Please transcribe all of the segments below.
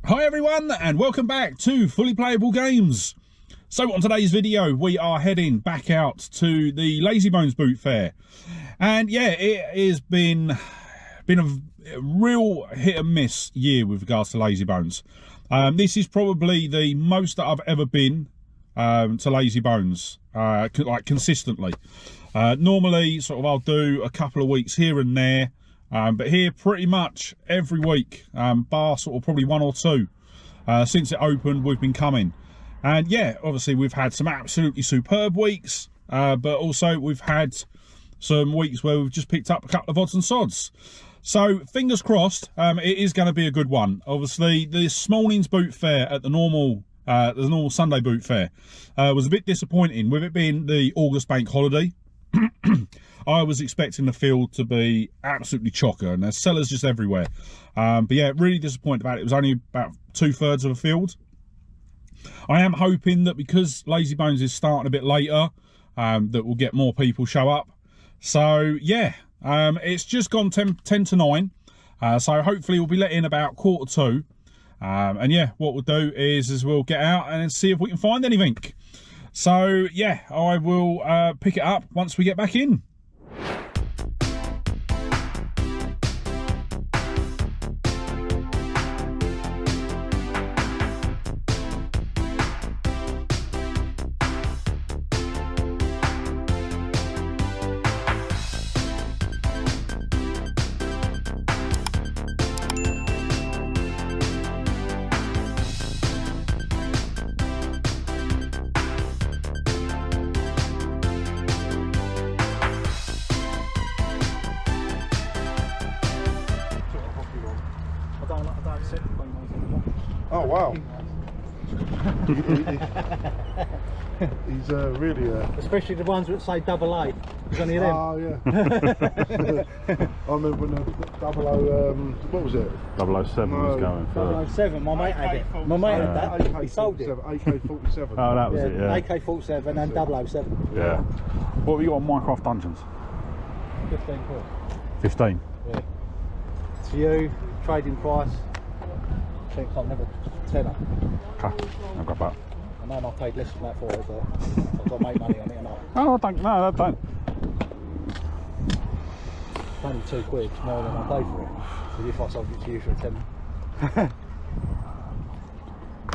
Hi everyone, and welcome back to Fully Playable Games. So on today's video, we are heading back out to the Lazybones boot fair. And yeah, it has been a real hit and miss year with regards to Lazybones. This is probably the most that I've ever been to Lazybones, like consistently. Normally, sort of, I'll do a couple of weeks here and there. But here pretty much every week, bar sort of probably one or two, since it opened, we've been coming. And yeah, obviously we've had some absolutely superb weeks, but also we've had some weeks where we've just picked up a couple of odds and sods. So fingers crossed, it is going to be a good one. Obviously this morning's boot fair at the normal Sunday boot fair was a bit disappointing, with it being the August bank holiday. I was expecting the field to be absolutely chocker, and there's sellers just everywhere. But yeah, really disappointed about it. It was only about 2/3 of a field. I am hoping that because Lazybones is starting a bit later, that we'll get more people show up. So yeah, it's just gone 10 to 9. So hopefully we'll be let in about 1:45. And yeah, what we'll do is we'll get out and see if we can find anything. So yeah, I will pick it up once we get back in. Oh wow! He's really especially the ones that say AA. There's only them. Oh yeah. I remember when the what was it? 007 was going for. 007. My mate had it. My mate had that. He sold it. AK-47. Oh, that was it. Yeah. AK-47 and 007. Yeah. What have you got on Minecraft Dungeons? 15 quid. 15. Yeah. It's for you. Trading price. I think I've never tenner. Okay, I'll grab that. I know I paid less than that for it, but I've got to make money on it and all. Oh, I don't. No, I don't. It's only 2 quid more than I paid for it. So if I sold it to you for a tenner.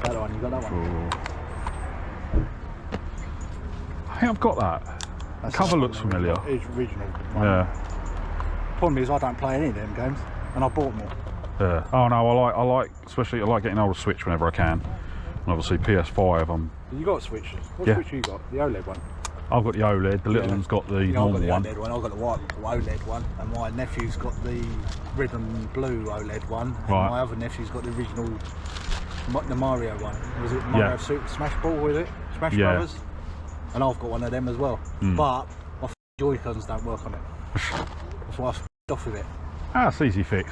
That one, you got that one? I think I've got that. The cover looks familiar. It's original. Yeah. Problem is I don't play any of them games, and I bought more. Yeah. Oh no, I like, especially I like getting hold of Switch whenever I can. And obviously PS5. You got a Switch? What Switch you got? The OLED one? I've got the OLED. The little one's got the normal one. I've got the white OLED one, and my nephew's got the red and blue OLED one. And my other nephew's got the original, the Mario one. Was it Mario Super Smash Ball? Was it Smash Brothers? And I've got one of them as well. But my Joy-Cons don't work on it. That's why I f***ed off with it. Ah, it's easy fix.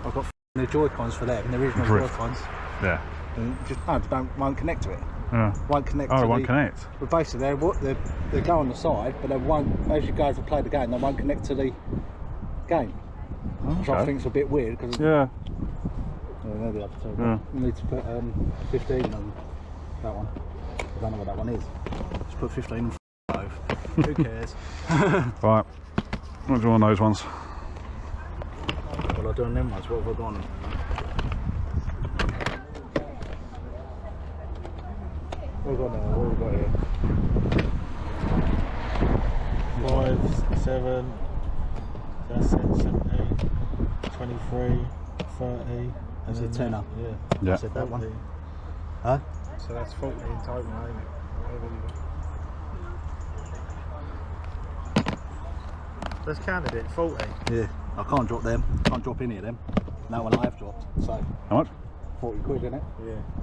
I've got the Joy-Cons for them, the original Joy-Cons. Yeah. And just won't connect to it. Yeah. Won't connect. Oh, it won't connect. But basically, they go on the side, but they won't. As you go to play the game, they won't connect to the game. Okay. Which I think is a bit weird because. Yeah. There the other two. Yeah. You need to put 15 on that one. I don't know what that one is. Just put 15 on 5. Who cares? Right. What do you want on those ones? Well, I'll do on them ones. What have I got on them? What have we got here? 5, 7, that's it, 17, 23, 30. That's a tenner. Yeah. I said that 40. One. Huh? So that's 40 in total, ain't it? Let's count it, 40. Yeah. I can't drop them. Can't drop any of them. That one I have dropped. So. How much? 40 quid, isn't it?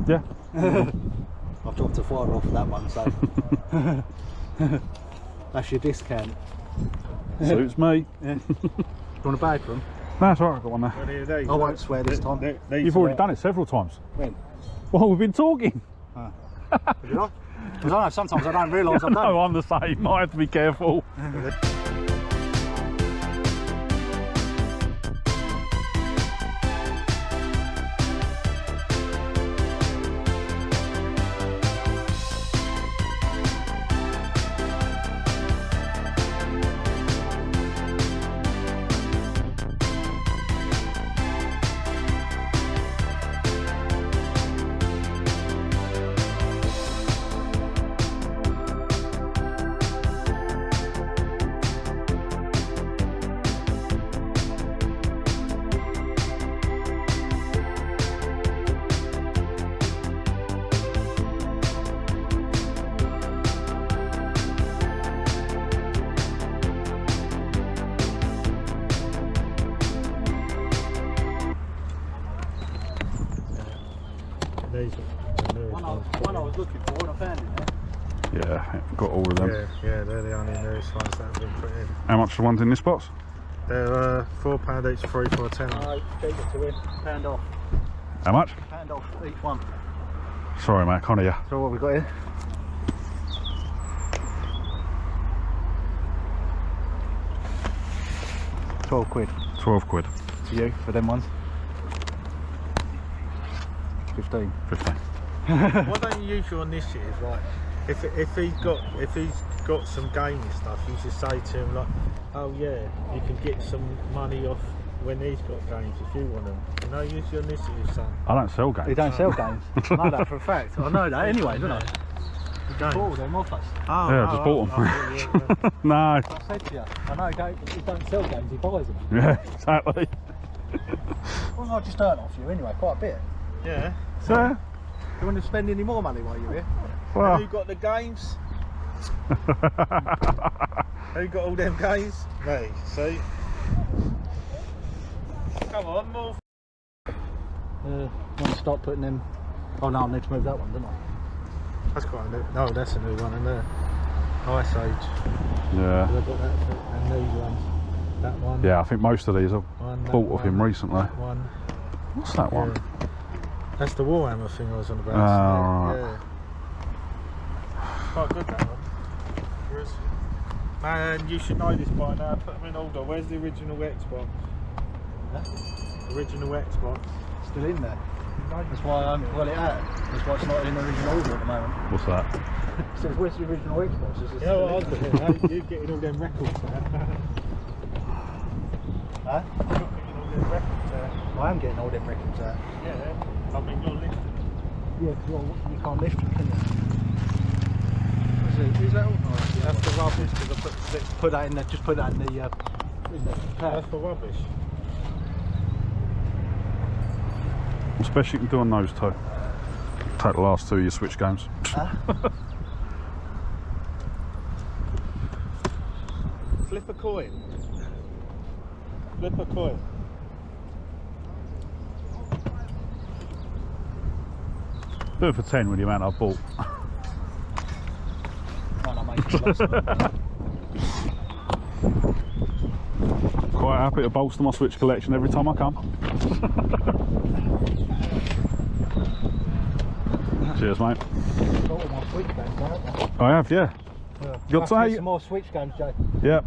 Yeah. Yeah. I've dropped a Fodder off that one, so that's your discount. Suits me. Yeah. Do you want a bag for them? No, that's all right, I've got one there. I won't swear this time. You've already done it several times. When? Well, we've been talking. Did I? Because I know sometimes I don't realise I've done it. No, I'm the same. I have to be careful. These are the newest ones. One I was looking for and I found it there. Yeah, got all of them. Yeah, they're the only newest ones that have been put in. How much are the ones in this box? They're £4 each, 3 for a £10. No, keep it to him. £1 off. How much? £1 off each one. Sorry, mate, can't hear you. So what we got here? £12. 12 quid. To you for them ones. 15. 15. What don't you usually on this year is like, if he's got some gaming stuff, you just say to him like, oh yeah, you can get some money off when he's got games if you want them. You know, usually on this year, son. I don't sell games. He don't sell games. I know that for a fact. I know that anyway, don't I? You don't? Bought all them off us. Oh, Yeah, I just bought them. No. I said to you, I know he don't sell games, he buys them. Yeah, exactly. Well, I just earn off you anyway, quite a bit. Yeah. So, You want to spend any more money while you're here? well, Who got the games? Who got all them games? Me, see? Come on, more. Want to start putting them... Oh no, I need to move that one, don't I? That's quite a new. No, that's a new one in there. Ice Age. yeah. I've got that and these ones. That one. Yeah, I think most of these I've One, that bought of him one, recently. That one. What's that one? Yeah. That's the Warhammer thing I was on about. Oh, yeah. Quite good that one. Man, you should know this by now. Put them in order. Where's the original Xbox? Huh? Original Xbox. Still in there. That's why I'm well it out. That's why it's not in original order at the moment. What's that? It says where's the original Xbox? Is it You know what I was still in doing? You're getting all them records now. Huh? You're getting all them records out. I am getting all them records out. Yeah. I mean, you're lifting them. Yeah, because you can't lift them, can you? Is that all? That's the rubbish, because I put that in there, just put that in the pack. That's for rubbish. What's best you can do on those two? Take the last two of your Switch games. Flip a coin. Flip a coin. Do it for 10 with the amount I've bought. Quite happy to bolster my Switch collection every time I come. Cheers, mate. I have, yeah. You got to say? Some more Switch games, Jay. Yep.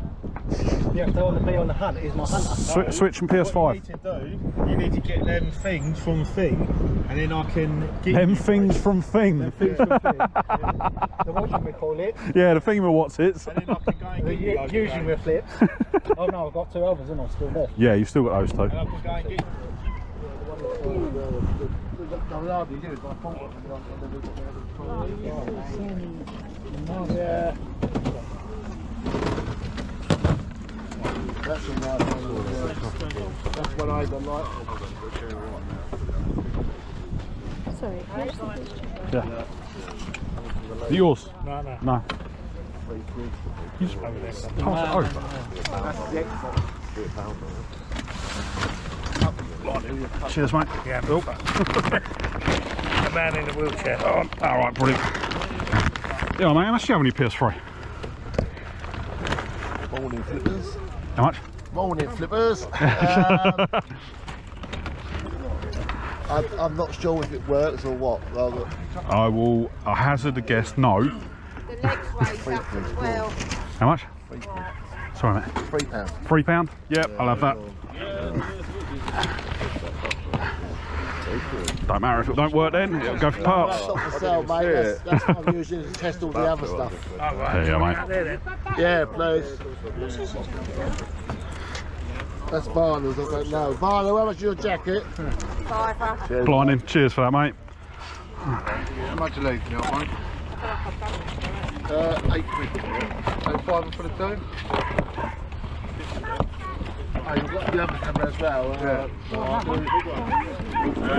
You have to be on the hunt. Here's my hunter. Switch and What you PS5. need to do, you need to get them things from Thing, and then I can get Them you things those. from Thing. Them things from Thing. The what should we call it? Yeah, the thing with what's it. And then I can go and get you those Usually games. with flips. Oh no, I've got two others, and I'm still there. Yeah, you still got those two. And I can go and get Yeah. That's a nice one. That's what I don't like. Sorry, Yeah. Is it yours? No. No. You just pass it over. That's the Xbox. Cheers, mate. Yeah, Oh. a man in a wheelchair. Oh, all right, brilliant. Yeah, mate, how much do you have on your PS3? Morning flippers. How much? Morning flippers. I'm not sure if it works or what. I hazard a guess, no. the legs raised up as well. How much? Sorry, mate. £3. £3? Yep, I'll have that. Don't matter if it don't work then, it'll go for parts. That's not for sale, mate. That's what I'm using to test all the other stuff. There you go, mate. Yeah, please. That's Varner's, I don't know. Varner, how much is your jacket? Fiver. Blinding. Cheers for that, mate. How much you leave, mate? £8. And £5 for the two? Oh, you've got the other camera as well.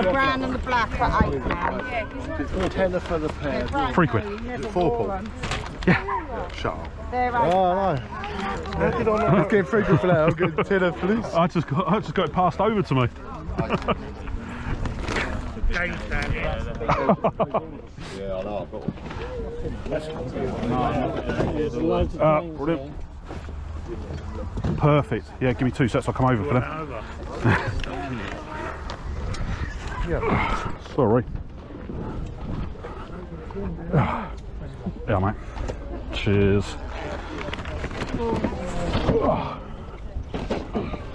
The brown and the black for £8. It's tenner for the pair. £3. Is it £4? Yeah. Shut up. They're Oh, no. I'm getting £3 for that. I'm getting tenner for this. I just got it passed over to me. game stand. Yeah, I know. Brilliant. Perfect. Yeah, give me 2 sets. I'll come over for them. Sorry. Yeah, mate. Cheers.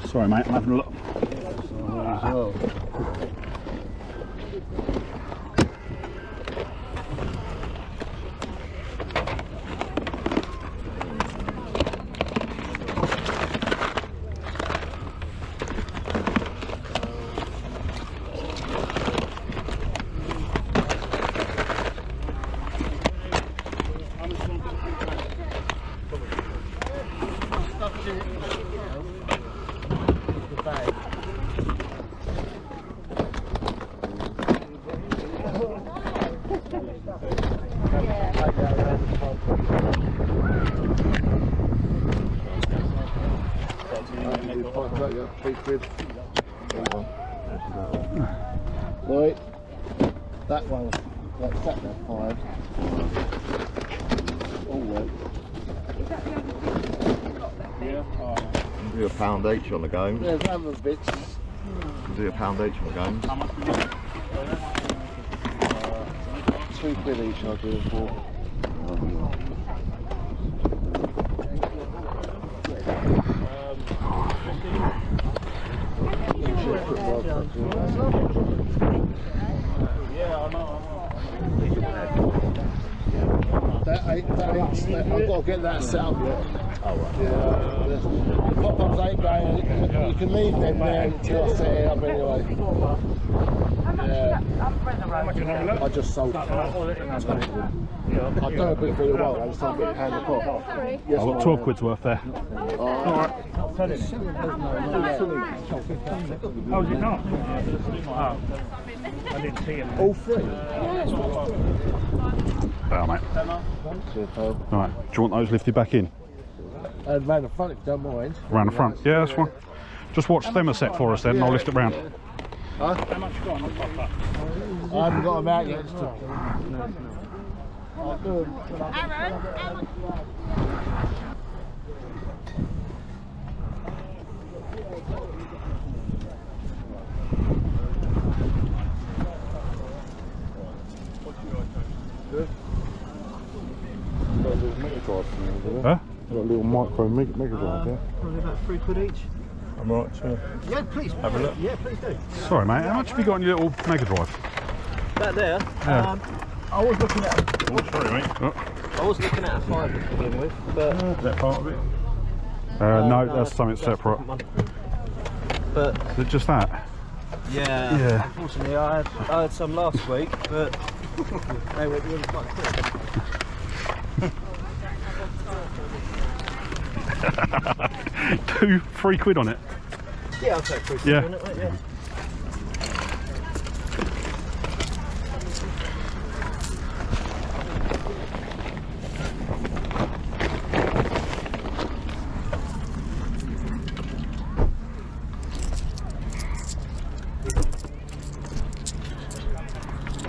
Sorry, mate. I'm having a look. Right, that one, that's that there, 5. All right. Do £1 each on the games. There's other bits. Do £1 each on the games. £2 each I'll do it for. I've got to get that set up yet. Oh, right. Yeah, the pop-ups ain't going. You can leave them there until I set it up anyway. Yeah. I just sold it. I don't think for a while, I just don't get hand the pop. Yes, I've got 12 quid's worth there. Alright. Oh, is it not? Oh. I didn't see him. All 3? Oh, mate. Right, do you want those lifted back in? And round the front if you don't mind. Around the front? Yeah, that's fine. Just watch them a set for us then, and I'll lift it round. Huh? How much you got on the pop-up? I haven't got them out yet. Good. Got a little Mega Drive for me, Huh? Got a little micro Mega Drive, yeah? Probably about £3 each. I'm right, sure. Yeah, please. Have a look. Yeah, please do. Sorry, mate. How much have you got on your little Mega Drive? That there. Yeah. I was looking at. Oh, sorry, mate. I was looking at a 5 to begin with, but Is that part of it? No, that's something separate. But Is it just that? yeah, Yeah. unfortunately, I had some last week, but they were really quite quick. 2, 3 quid on it. Yeah, I'll take £3 Yeah. on it, mate, yeah.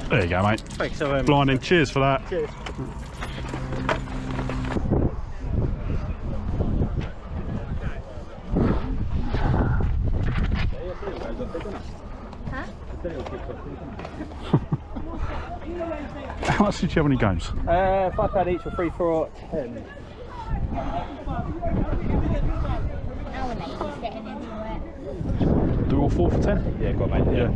There you go, mate. Thanks so much. Blinding. Cheers for that. Cheers. How much did you have on your games? £5 each for 3, 4, 10. Do all 4 for 10? Yeah, go on, mate. Yeah.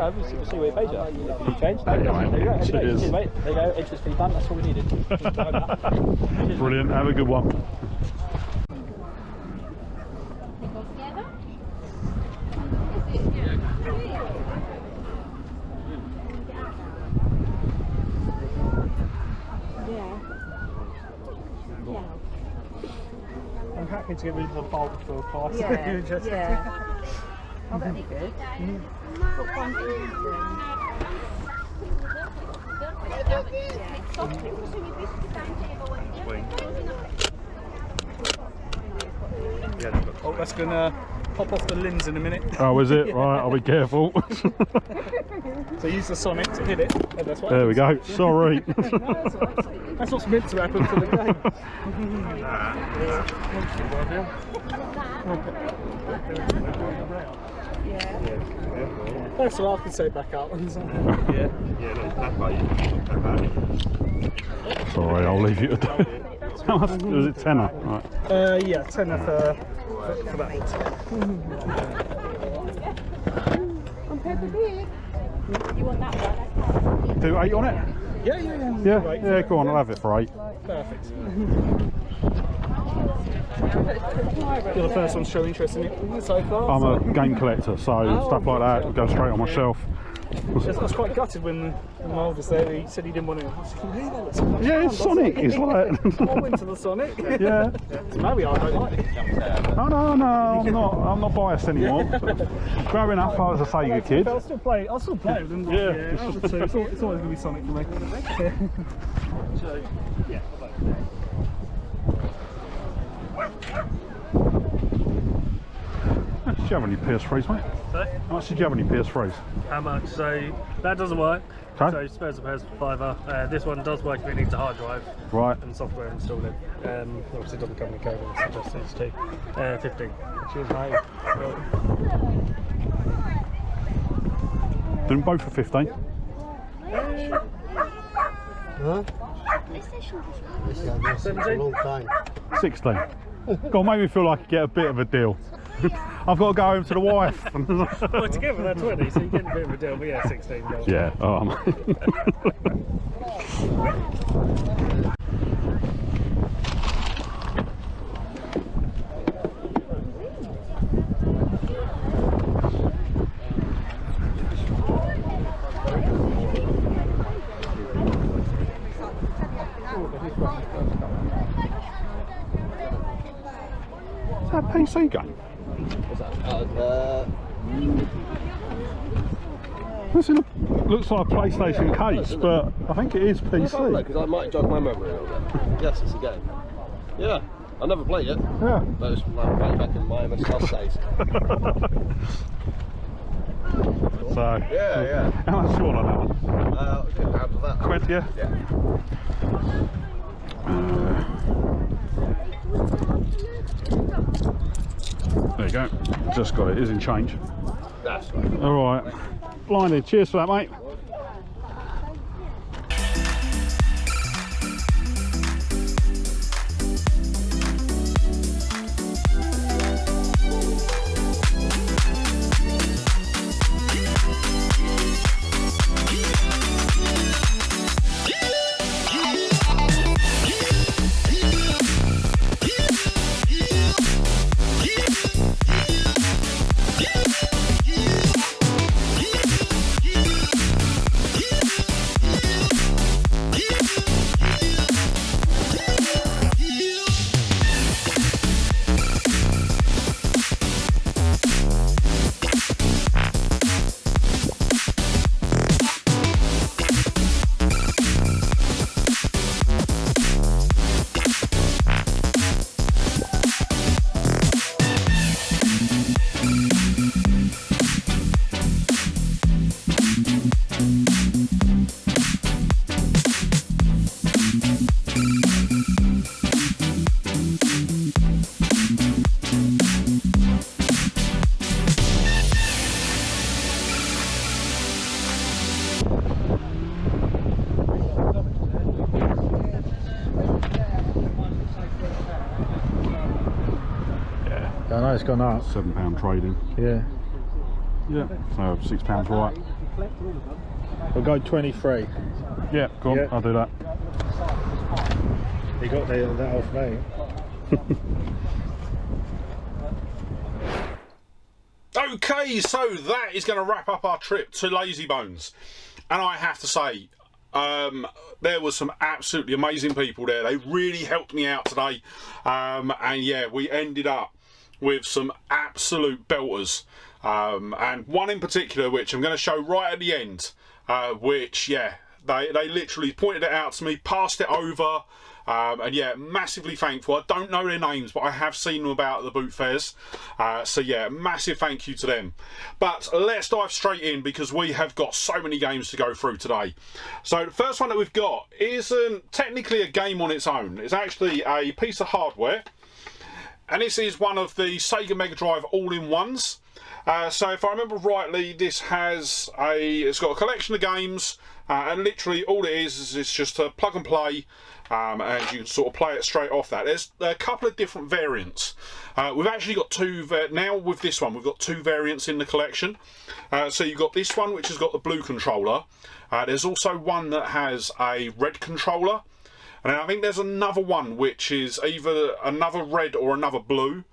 We'll see where it pays you. You changed? Yeah, mate. There you go. Cheers. Cheers, mate. There you go. Interest fee done. That's all we needed. Brilliant. Have a good one. I'm happy to get rid of the bulk for a price. Yeah, yeah. Oh, that'd be good. Got one for Oh, that's gonna pop off the limbs in a minute. Oh, is it? Right, I'll be careful. So use the Sonic to hit it. And that's what There we go. Sorry. No, that's all right. That's what's meant to happen for the game. That's what I can say back out. Sorry, I'll leave you to do it. How much was it? Tenner? Right. Yeah, tenner for that. You want that one? Do 8 on it? Yeah, go on, I'll have it for 8. Perfect. You're the first one to show interest in it so far. I'm a game collector, so stuff like that will go straight on my shelf. I was quite gutted when my oldest there, he said he didn't want it. I was thinking, hey, that looks like Yeah, it's Sonic. It's like. I went to the Sonic. Yeah. Maybe I don't like it. Oh no, I'm not biased anymore. Growing up, I was a Sega kid. I'll still play it with them. Yeah. So it's always going to be Sonic for me. How much did you have on your PS3s, mate? Sorry? How much did you have on your PS3s? How much? So that doesn't work. Okay. So spares a PS5. This one does work if it needs a hard drive Right. and software installed in. Obviously it doesn't come with a cable, so just these two. 15. Cheers, mate. Doing both for 15. Huh? 17? 16. God, make me feel like I get a bit of a deal. I've got to go home to the wife. Well, together they're 20, so you get a bit of a deal, but yeah, 16. Yeah. Is that a PC game? This looks like a PlayStation case, but I think it is PC. Because I might jog my memory a little bit. Yes, it's a game. Yeah, I never played it. Yeah. But it's like way back in my MSL days. So, Yeah. how much do you want on that one? Out of that. Quid, yeah? There you go. Just got it. It is in change. That's right. All right. Blinded. Cheers for that, mate. I know it's gone up. £7 trading. Yeah. Yeah. So £6 right. We'll go 23. Yeah, go on. Yeah. I'll do that. You got that off me. Okay, so that is going to wrap up our trip to Lazybones, and I have to say, there was some absolutely amazing people there. They really helped me out today, and yeah, we ended up with some absolute belters, and one in particular which I'm going to show right at the end, which yeah, they literally pointed it out to me, passed it over, And yeah, massively thankful. I don't know their names, but I have seen them about at the boot fairs. So yeah, massive thank you to them. But let's dive straight in because we have got so many games to go through today. So the first one that we've got isn't technically a game on its own. It's actually a piece of hardware. And this is one of the Sega Mega Drive all-in-ones. So if I remember rightly, it's got a collection of games, and literally all it is it's just a plug and play, and you can sort of play it straight off that. There's a couple of different variants. We've actually got two, now with this one, we've got two variants in the collection. So you've got this one, which has got the blue controller. There's also one that has a red controller. And then I think there's another one, which is either another red or another blue.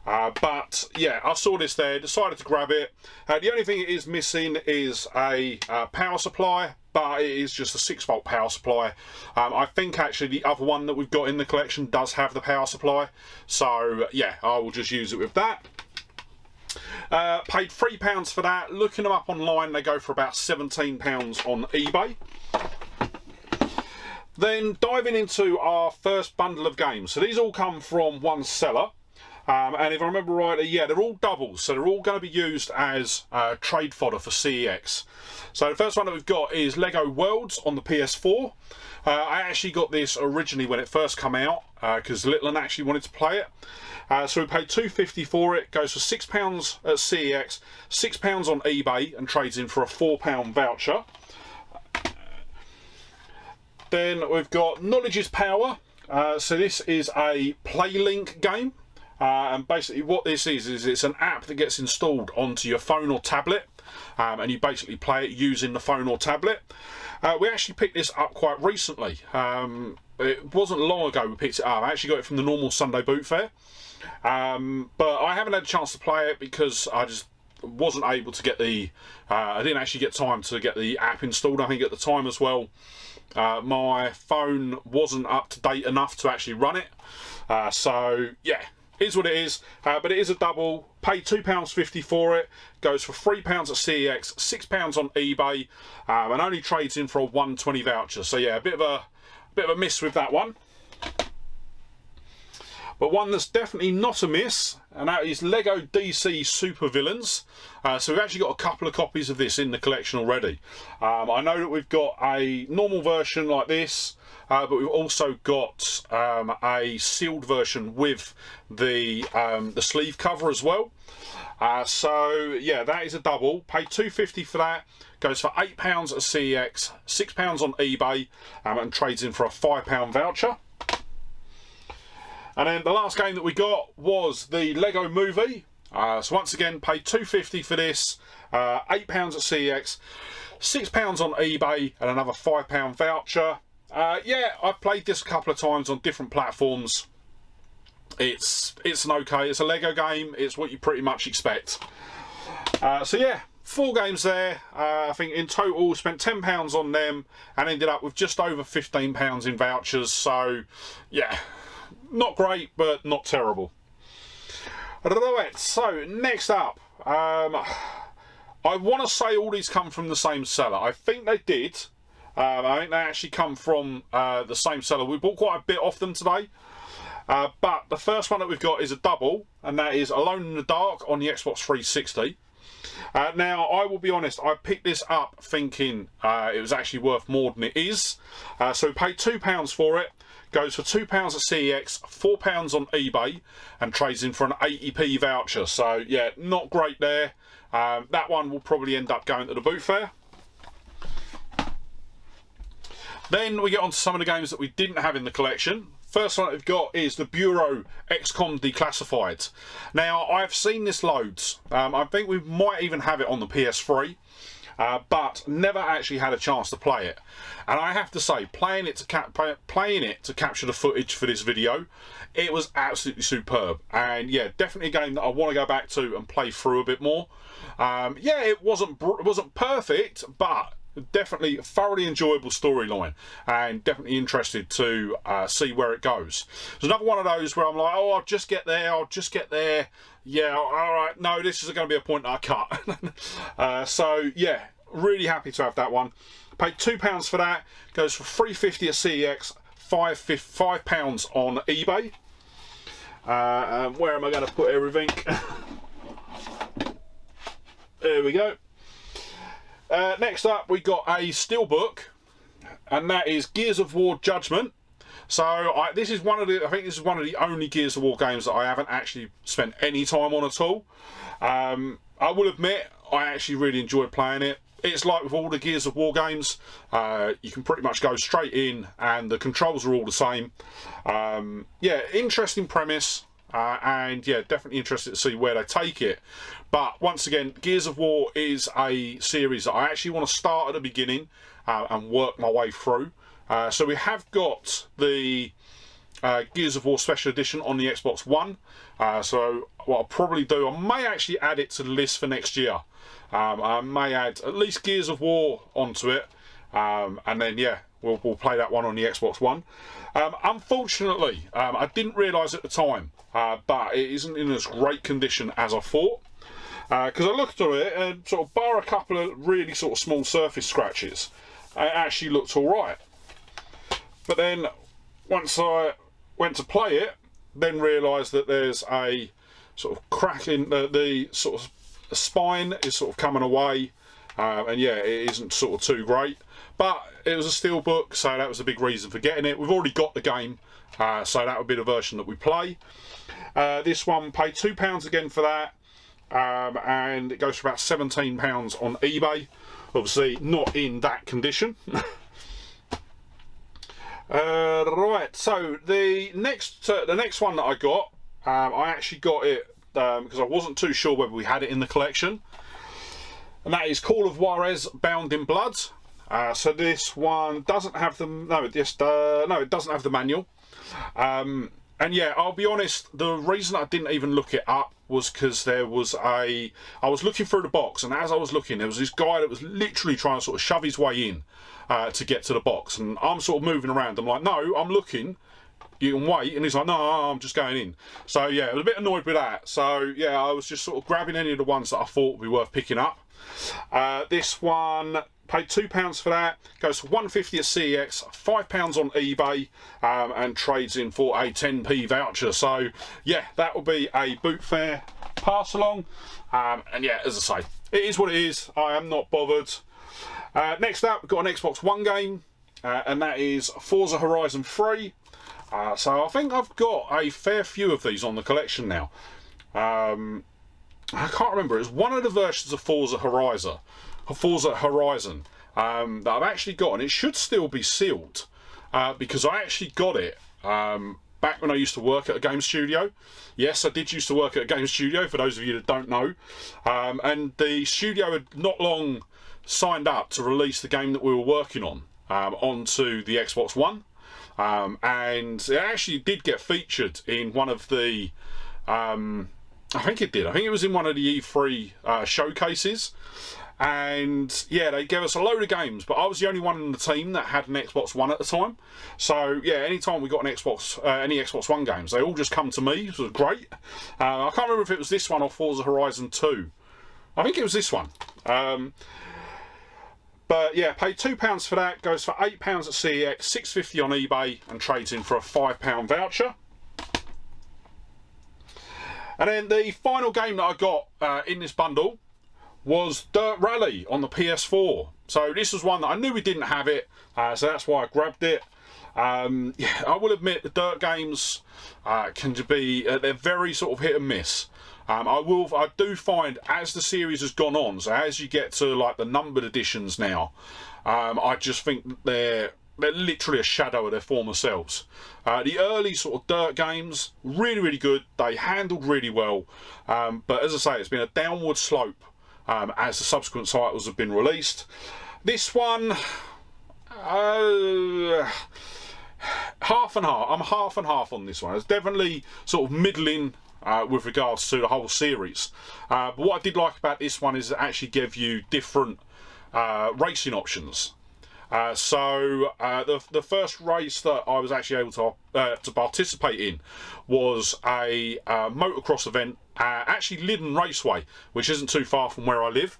But yeah, I saw this there, decided to grab it. The only thing it is missing is a power supply, but it is just a 6-volt power supply. I think actually the other one that we've got in the collection does have the power supply. So yeah, I will just use it with that. Paid £3 for that. Looking them up online, they go for about £17 on eBay. Then diving into our first bundle of games. So these all come from one seller. And if I remember rightly, yeah, they're all doubles. So they're all going to be used as trade fodder for CEX. So the first one that we've got is Lego Worlds on the PS4. I actually got this originally when it first came out because Littlin actually wanted to play it. So we paid £2.50 for it. Goes for £6 at CEX, £6 on eBay, and trades in for a £4 voucher. Then we've got Knowledge is Power. So this is a PlayLink game. And basically what this is it's an app that gets installed onto your phone or tablet. And you basically play it using the phone or tablet. We actually picked this up quite recently. It wasn't long ago we picked it up. I actually got it from the normal Sunday boot fair. But I haven't had a chance to play it because I just wasn't able to get the... I didn't actually get time to get the app installed, I think, at the time as well. My phone wasn't up to date enough to actually run it. So yeah, is what it is. But it is a double. Paid £2.50 for it. Goes for £3 at CEX, £6 on eBay, and only trades in for a £1.20 voucher. So yeah, a bit of a miss with that one. But one that's definitely not a miss, and that is Lego DC Super Villains. So we've actually got a couple of copies of this in the collection already. I know that we've got a normal version like this, but we've also got a sealed version with the sleeve cover as well. So yeah, that is a double. Paid £2.50 for that. Goes for £8 at CEX, £6 on eBay, and trades in for a £5 voucher. And then the last game that we got was the Lego Movie. So once again, paid £2.50 for this, £8 at CEX, £6 on eBay, and another £5 voucher. Yeah, I've played this a couple of times on different platforms. It's an okay. It's a Lego game. It's what you pretty much expect. So yeah, 4 games there. I think in total spent £10 on them and ended up with just over £15 in vouchers. So yeah. Not great, but not terrible. Right, so next up, I want to say all these come from the same seller. I think they did. I think they actually come from the same seller. We bought quite a bit off them today. But the first one that we've got is a double, and that is Alone in the Dark on the Xbox 360. Now, I will be honest, I picked this up thinking it was actually worth more than it is. So we paid £2 for it. Goes for £2 at CEX, £4 on eBay, and trades in for an 80p voucher. So yeah, not great there. That one will probably end up going to the boot fair. Then we get on to some of the games that we didn't have in the collection. First one we've got is the Bureau XCOM Declassified. Now, I've seen this loads. I think we might even have it on the PS3. But never actually had a chance to play it, and I have to say, playing it to capture the footage for this video, it was absolutely superb. And yeah, definitely a game that I want to go back to and play through a bit more. Yeah, it wasn't perfect, but definitely a thoroughly enjoyable storyline, and definitely interested to see where it goes. There's another one of those where I'm like, oh, I'll just get there. Yeah, all right, no, this is going to be a point that I cut. So yeah, really happy to have that one. Paid £2 for that. Goes for £3.50 at CEX, £5 on eBay. Where am I going to put everything? There we go. Next up, we got a steelbook, and that is Gears of War Judgment. So this is one of the, I think this is one of the only Gears of War games that I haven't actually spent any time on at all. I will admit, I actually really enjoyed playing it. It's like with all the Gears of War games, you can pretty much go straight in and the controls are all the same. Yeah, interesting premise, and yeah, definitely interested to see where they take it. But once again, Gears of War is a series that I actually want to start at the beginning and work my way through. So we have got the Gears of War Special Edition on the Xbox One. So what I'll probably do, I may actually add it to the list for next year. I may add at least Gears of War onto it, and then yeah, we'll play that one on the Xbox One. Unfortunately, I didn't realise at the time, but it isn't in as great condition as I thought. Because I looked at it and sort of bar a couple of really sort of small surface scratches, it actually looked alright. But then once I went to play it, then realised that there's a sort of crack in the sort of spine is sort of coming away, and yeah, it isn't sort of too great. But it was a steelbook, so that was a big reason for getting it. We've already got the game, so that would be the version that we play. This one, paid £2 again for that, and it goes for about £17 on eBay. Obviously not in that condition. Right, so the next one that I got, I actually got it because I wasn't too sure whether we had it in the collection, and that is Call of Juarez Bound in Blood. So this one doesn't have the no, it doesn't have the manual. And yeah, I'll be honest, the reason I didn't even look it up was because there was I was looking through the box, and as I was looking, there was this guy that was literally trying to sort of shove his way in to get to the box, and I'm sort of moving around. I'm like, no, I'm looking, you can wait, and he's like, no, I'm just going in. So yeah, I was a bit annoyed with that. So yeah, I was just sort of grabbing any of the ones that I thought would be worth picking up. This one, paid £2 for that, goes for £1.50 at CEX, £5 on eBay, and trades in for a 10p voucher. So yeah, that will be a boot fair pass along, and yeah, as I say, it is what it is. I am not bothered. Next up, we've got an Xbox One game, and that is Forza Horizon 3. So I think I've got a fair few of these on the collection now. I can't remember, it was one of the versions of Forza Horizon that I've actually got, and it should still be sealed, because I actually got it back when I used to work at a game studio. Yes, I did used to work at a game studio, for those of you that don't know, and the studio had not long signed up to release the game that we were working on onto the Xbox One, and it actually did get featured in one of the I think it did. I think it was in one of the E3 showcases. And yeah, they gave us a load of games, but I was the only one in the team that had an Xbox One at the time. So yeah, anytime we got an Xbox, any Xbox One games, they all just come to me, which was great. I can't remember if it was this one or Forza Horizon 2. I think it was this one. But yeah, paid £2 for that, goes for £8 at CEX, £6.50 on eBay, and trades in for a £5 voucher. And then the final game that I got in this bundle was Dirt Rally on the PS4. So this was one that I knew we didn't have it, so that's why I grabbed it. Yeah, I will admit the Dirt games can be, they're very sort of hit and miss. I do find as the series has gone on, so as you get to like the numbered editions now, I just think they're literally a shadow of their former selves. The early sort of Dirt games, really good. They handled really well, but as I say, it's been a downward slope as the subsequent titles have been released. This one, half and half. I'm half and half on this one. It's definitely sort of middling with regards to the whole series. But what I did like about this one is it actually gave you different racing options. So the first race that I was actually able to participate in was a motocross event at actually Lyddon Raceway, which isn't too far from where I live.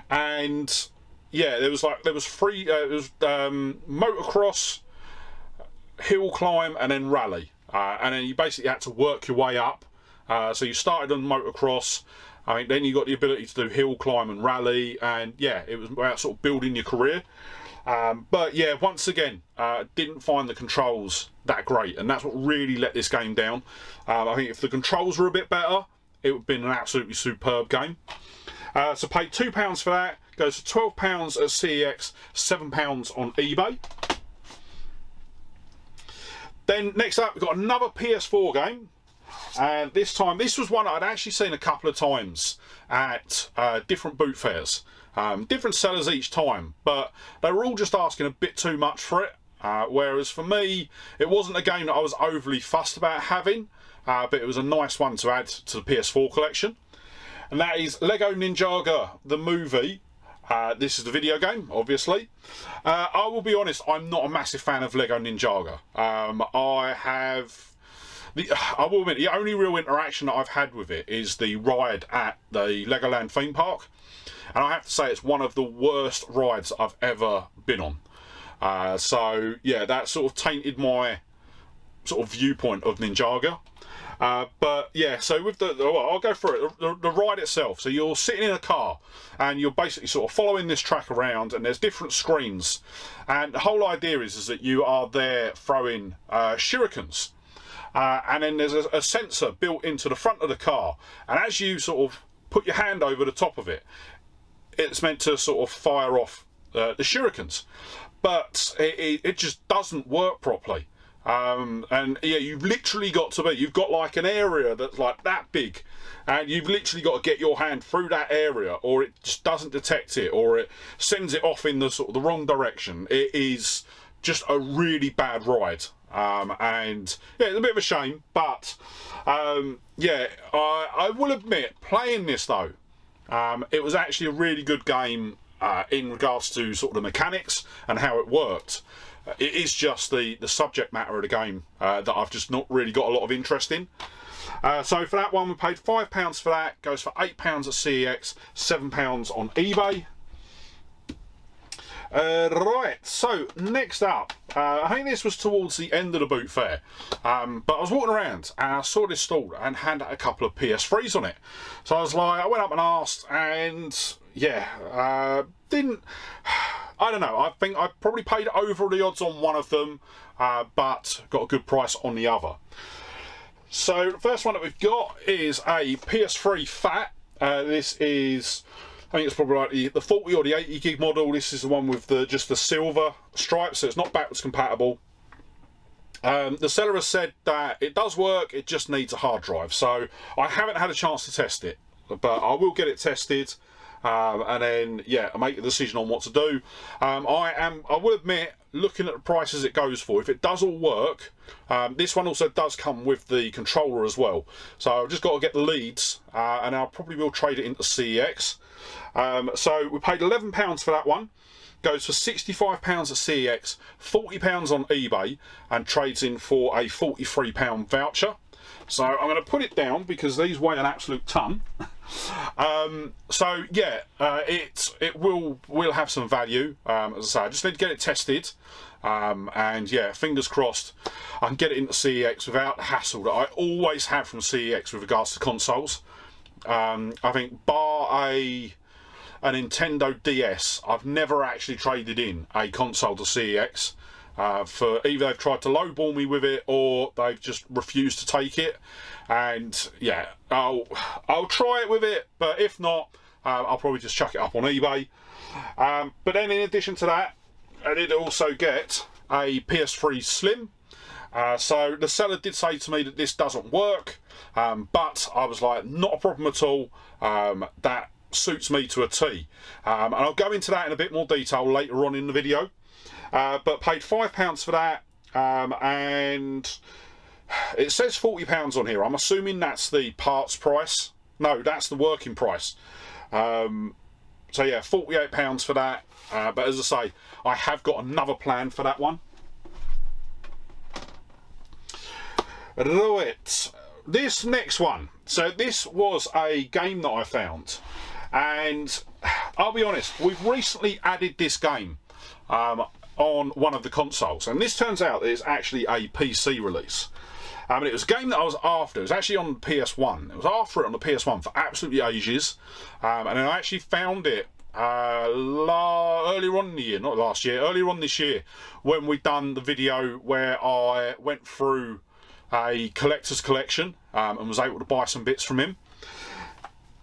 And yeah, there was free motocross, hill climb and then rally, and then you basically had to work your way up. So you started on motocross, I mean, then you got the ability to do hill climb and rally, and yeah, it was about sort of building your career. But yeah, once again, didn't find the controls that great, and that's what really let this game down. I think if the controls were a bit better, it would have been an absolutely superb game. So paid £2 for that, goes for £12 at CEX, £7 on eBay. Then next up, we've got another PS4 game. And this time, this was one I'd actually seen a couple of times at different boot fairs. Different sellers each time, but they were all just asking a bit too much for it. Whereas for me, it wasn't a game that I was overly fussed about having, but it was a nice one to add to the PS4 collection. And that is Lego Ninjago, the movie. This is the video game, obviously. I will be honest, I'm not a massive fan of Lego Ninjago. I will admit, the only real interaction that I've had with it is the ride at the Legoland theme park. And I have to say it's one of the worst rides I've ever been on. So yeah, that sort of tainted my sort of viewpoint of Ninjago. But yeah, so with I'll go through it. The ride itself, so you're sitting in a car and you're basically sort of following this track around, and there's different screens, and the whole idea is that you are there throwing shurikens. And then there's a sensor built into the front of the car, and as you sort of put your hand over the top of it, it's meant to sort of fire off the shurikens, but it just doesn't work properly. And yeah, you've literally got you've got like an area that's like that big, and you've literally got to get your hand through that area, or it just doesn't detect it, or it sends it off in the sort of the wrong direction. It is just a really bad ride. And yeah, it's a bit of a shame, but yeah, I will admit, playing this though, it was actually a really good game in regards to sort of the mechanics and how it worked. It is just the subject matter of the game that I've just not really got a lot of interest in. So for that one, we paid £5 for that, goes for £8 at CEX, £7 on eBay. Right, so next up, I think this was towards the end of the boot fair, but I was walking around and I saw this stall and had a couple of PS3s on it. So I went up and asked, and yeah, I don't know, I think I probably paid over the odds on one of them, but got a good price on the other. So the first one that we've got is a PS3 Fat. This is, I think it's probably like the 40 or the 80 gig model. This is the one with just the silver stripes, so it's not backwards compatible. The seller has said that it does work, it just needs a hard drive. So I haven't had a chance to test it, but I will get it tested, and then yeah, I'll make a decision on what to do. I will admit, looking at the prices it goes for, if it does all work, this one also does come with the controller as well. So I've just got to get the leads, and I probably will trade it into CEX. So we paid £11 for that one, goes for £65 at CEX, £40 on eBay, and trades in for a £43 voucher. So I'm going to put it down because these weigh an absolute ton. So yeah, it will have some value. As I say, I just need to get it tested, and yeah, fingers crossed I can get it into CEX without the hassle that I always have from CEX with regards to consoles. I think bar a Nintendo DS, I've never actually traded in a console to CEX. For either they've tried to lowball me with it, or they've just refused to take it. And yeah, I'll try it with it, but if not, I'll probably just chuck it up on eBay. But then in addition to that, I did also get a PS3 Slim. So the seller did say to me that this doesn't work, but I was like, not a problem at all. That suits me to a T. And I'll go into that in a bit more detail later on in the video. But paid £5 for that, and it says £40 on here. I'm assuming that's the parts price. No, that's the working price. So yeah, £48 for that. But as I say, I have got another plan for that one. Right, this next one. So this was a game that I found, and I'll be honest, we've recently added this game. on one of the consoles, and this turns out that it's actually a PC release. And it was a game that I was after. It was actually on PS1. It was after it on the PS1 for absolutely ages, and then I actually found it earlier on in the year, not last year, earlier on this year, when we'd done the video where I went through a collector's collection and was able to buy some bits from him.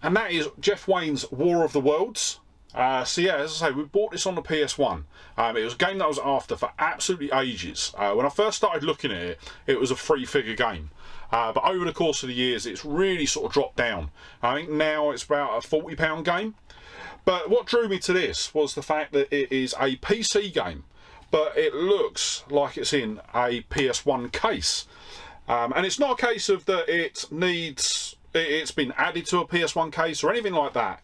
And that is Jeff Wayne's War of the Worlds. So yeah, as I say, we bought this on the PS1. It was a game that I was after for absolutely ages. When I first started looking at it, it was a three-figure game. But over the course of the years, it's really sort of dropped down. I think now it's about a £40 game. But what drew me to this was the fact that it is a PC game, but it looks like it's in a PS1 case. And it's not a case of that it's been added to a PS1 case or anything like that.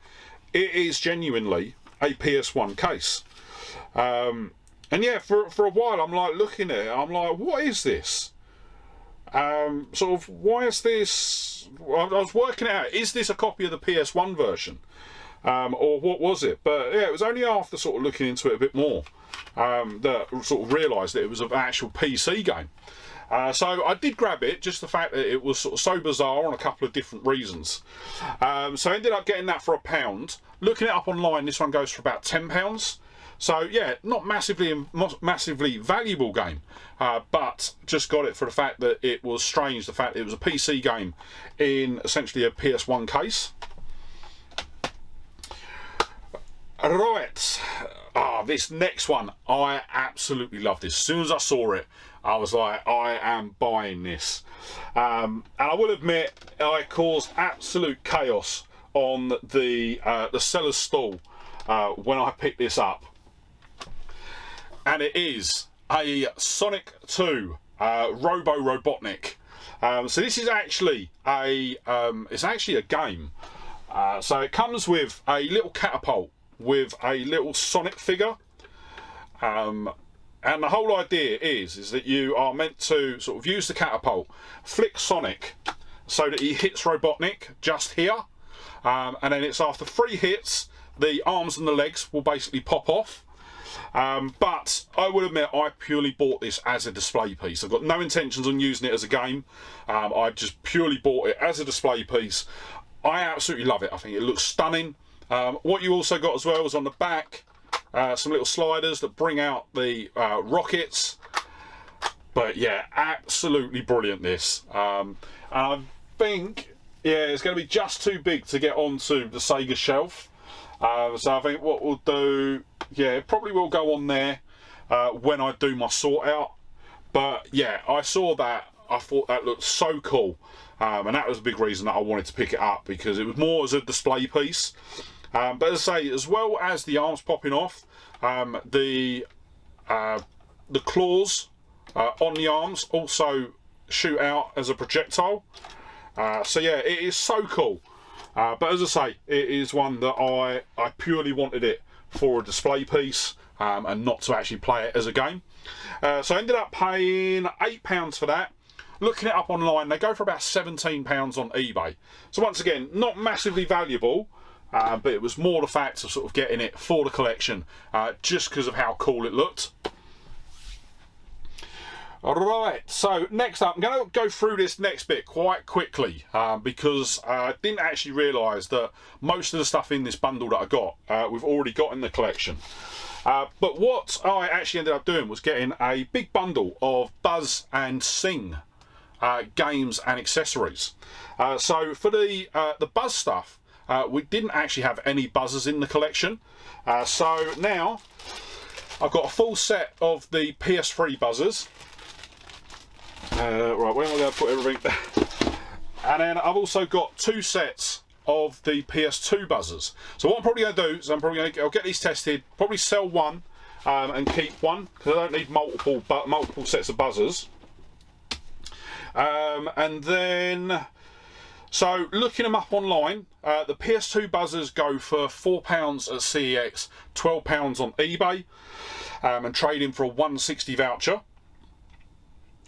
It is genuinely a PS1 case. And yeah, for a while I'm like looking at it, I'm like, what is this? Sort of, why is this? I was working it out, is this a copy of the PS1 version? Or what was it? But yeah, it was only after sort of looking into it a bit more that I sort of realised that it was an actual PC game. So I did grab it, just the fact that it was sort of so bizarre on a couple of different reasons. So I ended up getting that for £1. Looking it up online, this one goes for about £10. So yeah, not massively valuable game, but just got it for the fact that it was strange, the fact that it was a PC game in essentially a PS1 case. Right, this next one, I absolutely love this. As soon as I saw it, I was like, I am buying this. And I will admit, I caused absolute chaos on the seller's stall when I picked this up. And it is a Sonic 2 Robo Robotnik. So this is actually it's actually a game. So it comes with a little catapult with a little Sonic figure. And the whole idea is that you are meant to sort of use the catapult, flick Sonic so that he hits Robotnik just here, and then it's after 3 hits, the arms and the legs will basically pop off. But I will admit, I purely bought this as a display piece. I've got no intentions on using it as a game. I just purely bought it as a display piece. I absolutely love it. I think it looks stunning. What you also got as well is on the back some little sliders that bring out the rockets. But yeah, absolutely brilliant this. And I think, yeah, it's going to be just too big to get onto the Sega shelf. So I think what we'll do, yeah, it probably will go on there when I do my sort out. But yeah, I saw that, I thought that looked so cool. And that was a big reason that I wanted to pick it up, because it was more as a display piece. But as I say, as well as the arms popping off, the claws on the arms also shoot out as a projectile. So yeah, it is so cool. But as I say, it is one that I purely wanted it for a display piece and not to actually play it as a game. So I ended up paying £8 for that. Looking it up online, they go for about £17 on eBay. So once again, not massively valuable, but it was more the fact of sort of getting it for the collection, just because of how cool it looked. Alright, so next up, I'm going to go through this next bit quite quickly, because I didn't actually realise that most of the stuff in this bundle that I got, we've already got in the collection. But what I actually ended up doing was getting a big bundle of Buzz and Sing games and accessories. So for the Buzz stuff, we didn't actually have any buzzers in the collection. So now I've got a full set of the PS3 buzzers. Right, where am I going to put everything? And then I've also got 2 sets of the PS2 buzzers. So what I'm probably going to do is I'll get these tested, probably sell one and keep one, because I don't need multiple sets of buzzers. And then, so looking them up online, the PS2 buzzers go for £4 at CEX, £12 on eBay, and trading for a 160 voucher.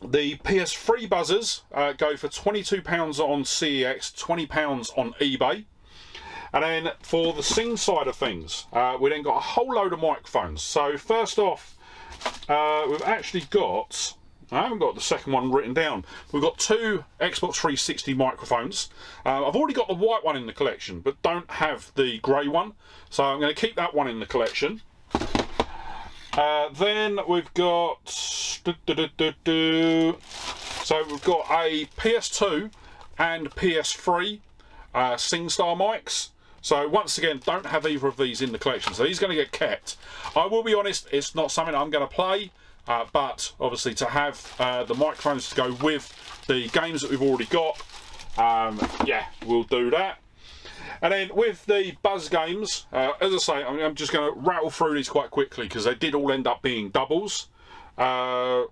The PS3 buzzers go for £22 on CEX, £20 on eBay. And then for the Sing side of things, we then got a whole load of microphones. So first off, we've actually got, I haven't got the second one written down. We've got 2 Xbox 360 microphones. I've already got the white one in the collection, but don't have the grey one. So I'm going to keep that one in the collection. Then we've got, so we've got a PS2 and PS3 Singstar mics. So once again, don't have either of these in the collection, so these are going to get kept. I will be honest, it's not something I'm going to play, but obviously to have the microphones to go with the games that we've already got, yeah, we'll do that. And then with the Buzz games, as I say, I'm just going to rattle through these quite quickly because they did all end up being doubles. No,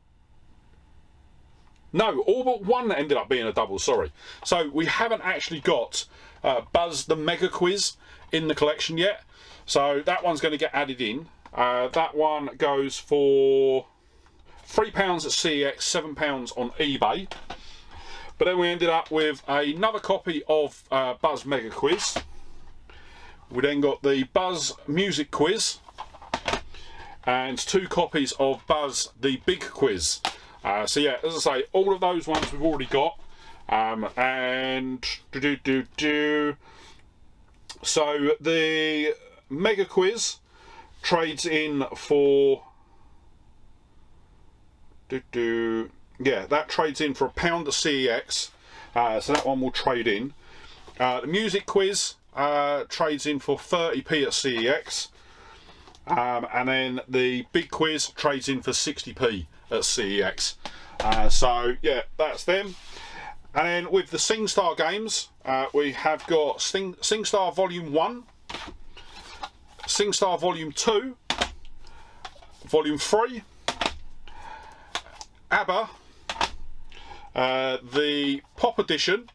all but one ended up being a double, sorry. So we haven't actually got Buzz the Mega Quiz in the collection yet. So that one's going to get added in. That one goes for £3 at CEX, £7 on eBay. But then we ended up with another copy of Buzz Mega Quiz. We then got the Buzz Music Quiz. And 2 copies of Buzz the Big Quiz. So yeah, as I say, all of those ones we've already got. So the Mega Quiz trades in for... Yeah, that trades in for £1 at CEX, so that one will trade in. The Music Quiz trades in for 30p at CEX, and then the Big Quiz trades in for 60p at CEX. So yeah, that's them. And then with the Singstar games, we have got Singstar Volume 1, Singstar Volume 2, Volume 3, ABBA, the Pop Edition,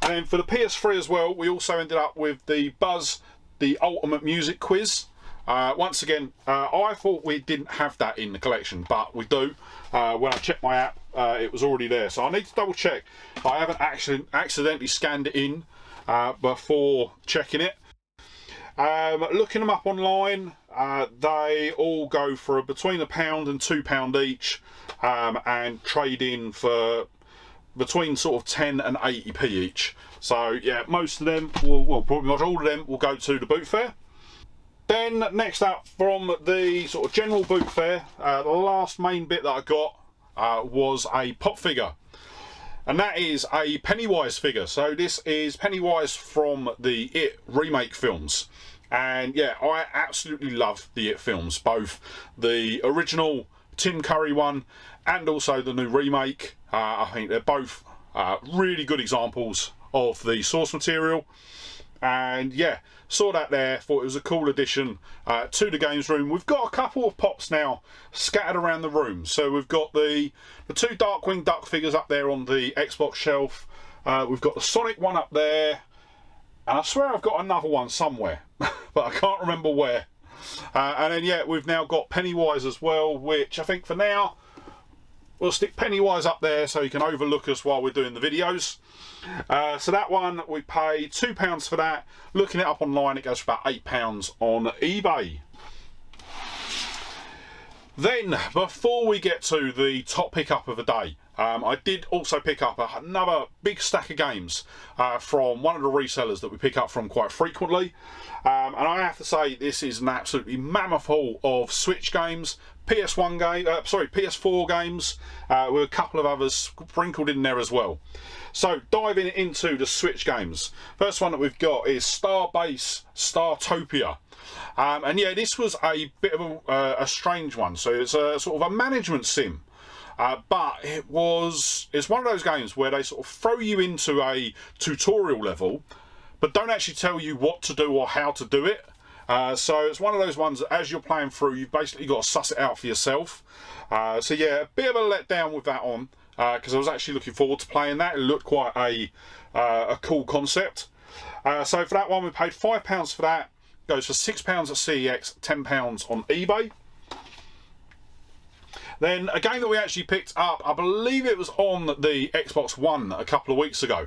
and then for the PS3 as well, we also ended up with the Buzz, the Ultimate Music Quiz. Once again, I thought we didn't have that in the collection, but we do. When I checked my app, it was already there, so I need to double check. I haven't actually accidentally scanned it in before checking it. Looking them up online, they all go for between £1 and £2 each, and trade in for between sort of 10 and 80p each. So yeah, most of them, well probably not all of them, will go to the boot fair. Then next up from the sort of general boot fair, the last main bit that I got was a pop figure. And that is a Pennywise figure. So this is Pennywise from the It remake films. And yeah, I absolutely love the It films, both the original Tim Curry one and also the new remake. I think they're both really good examples of the source material. And yeah, saw that there, thought it was a cool addition to the games room. We've got a couple of pops now scattered around the room. So we've got the 2 Darkwing Duck figures up there on the Xbox shelf. We've got the Sonic one up there. And I swear I've got another one somewhere, but I can't remember where. And then yeah, we've now got Pennywise as well, which I think for now, we'll stick Pennywise up there so he can overlook us while we're doing the videos. So that one, we pay £2 for that. Looking it up online, it goes for about £8 on eBay. Then, before we get to the top pickup of the day, I did also pick up another big stack of games from one of the resellers that we pick up from quite frequently. And I have to say, this is an absolutely mammoth haul of Switch games, PS4 games, with a couple of others sprinkled in there as well. So diving into the Switch games, first one that we've got is Starbase Startopia. And yeah, this was a bit of a strange one. So it's a sort of a management sim. But it's one of those games where they sort of throw you into a tutorial level, but don't actually tell you what to do or how to do it. So it's one of those ones that as you're playing through, you've basically got to suss it out for yourself. So yeah, a bit of a letdown with that on, because I was actually looking forward to playing that. It looked quite a cool concept. So for that one, we paid £5 for that. Goes for £6 at CEX, £10 on eBay. Then a game that we actually picked up, I believe it was on the Xbox One a couple of weeks ago,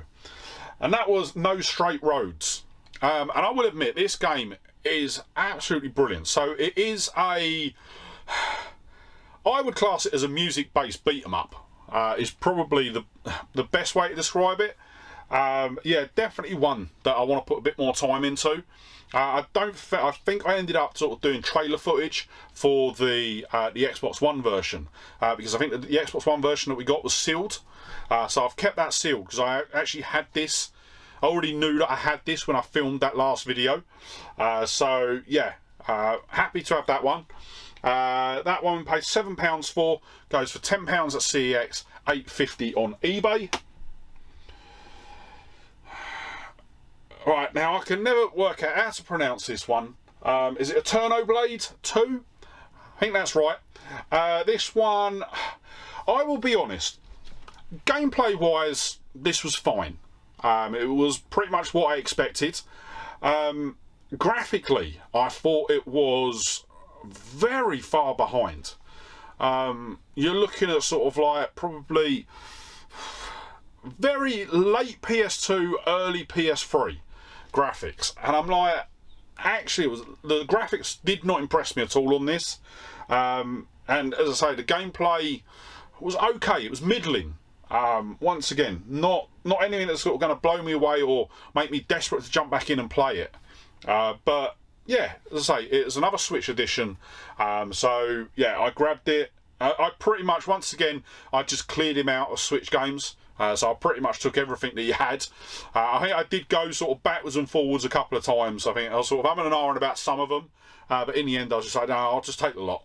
and that was No Straight Roads. And I will admit, this game is absolutely brilliant. So it is a... I would class it as a music-based beat 'em up. Is probably the best way to describe it. Yeah, definitely one that I want to put a bit more time into. I think I ended up sort of doing trailer footage for the Xbox One version because I think the Xbox One version that we got was sealed. So I've kept that sealed because I actually had this. I already knew that I had this when I filmed that last video. So yeah, happy to have that one. That one we paid £7 for, goes for £10 at CEX, £8.50 on eBay. Right, now I can never work out how to pronounce this one. Is it a Turnoblade 2? I think that's right. This one, I will be honest, gameplay wise, this was fine. It was pretty much what I expected. Graphically, I thought it was very far behind. You're looking at sort of like probably very late PS2, early PS3 graphics, and I'm like, actually, the graphics did not impress me at all on this. And as I say, the gameplay was okay. It was middling. Once again, not anything that's sort of going to blow me away or make me desperate to jump back in and play it. But yeah, as I say, it's another Switch edition. So yeah, I grabbed it. I pretty much, once again, I just cleared him out of Switch games. So I pretty much took everything that he had. I think I did go sort of backwards and forwards a couple of times. I think I was sort of having an iron about some of them. But in the end, I was just like, no, I'll just take the lot.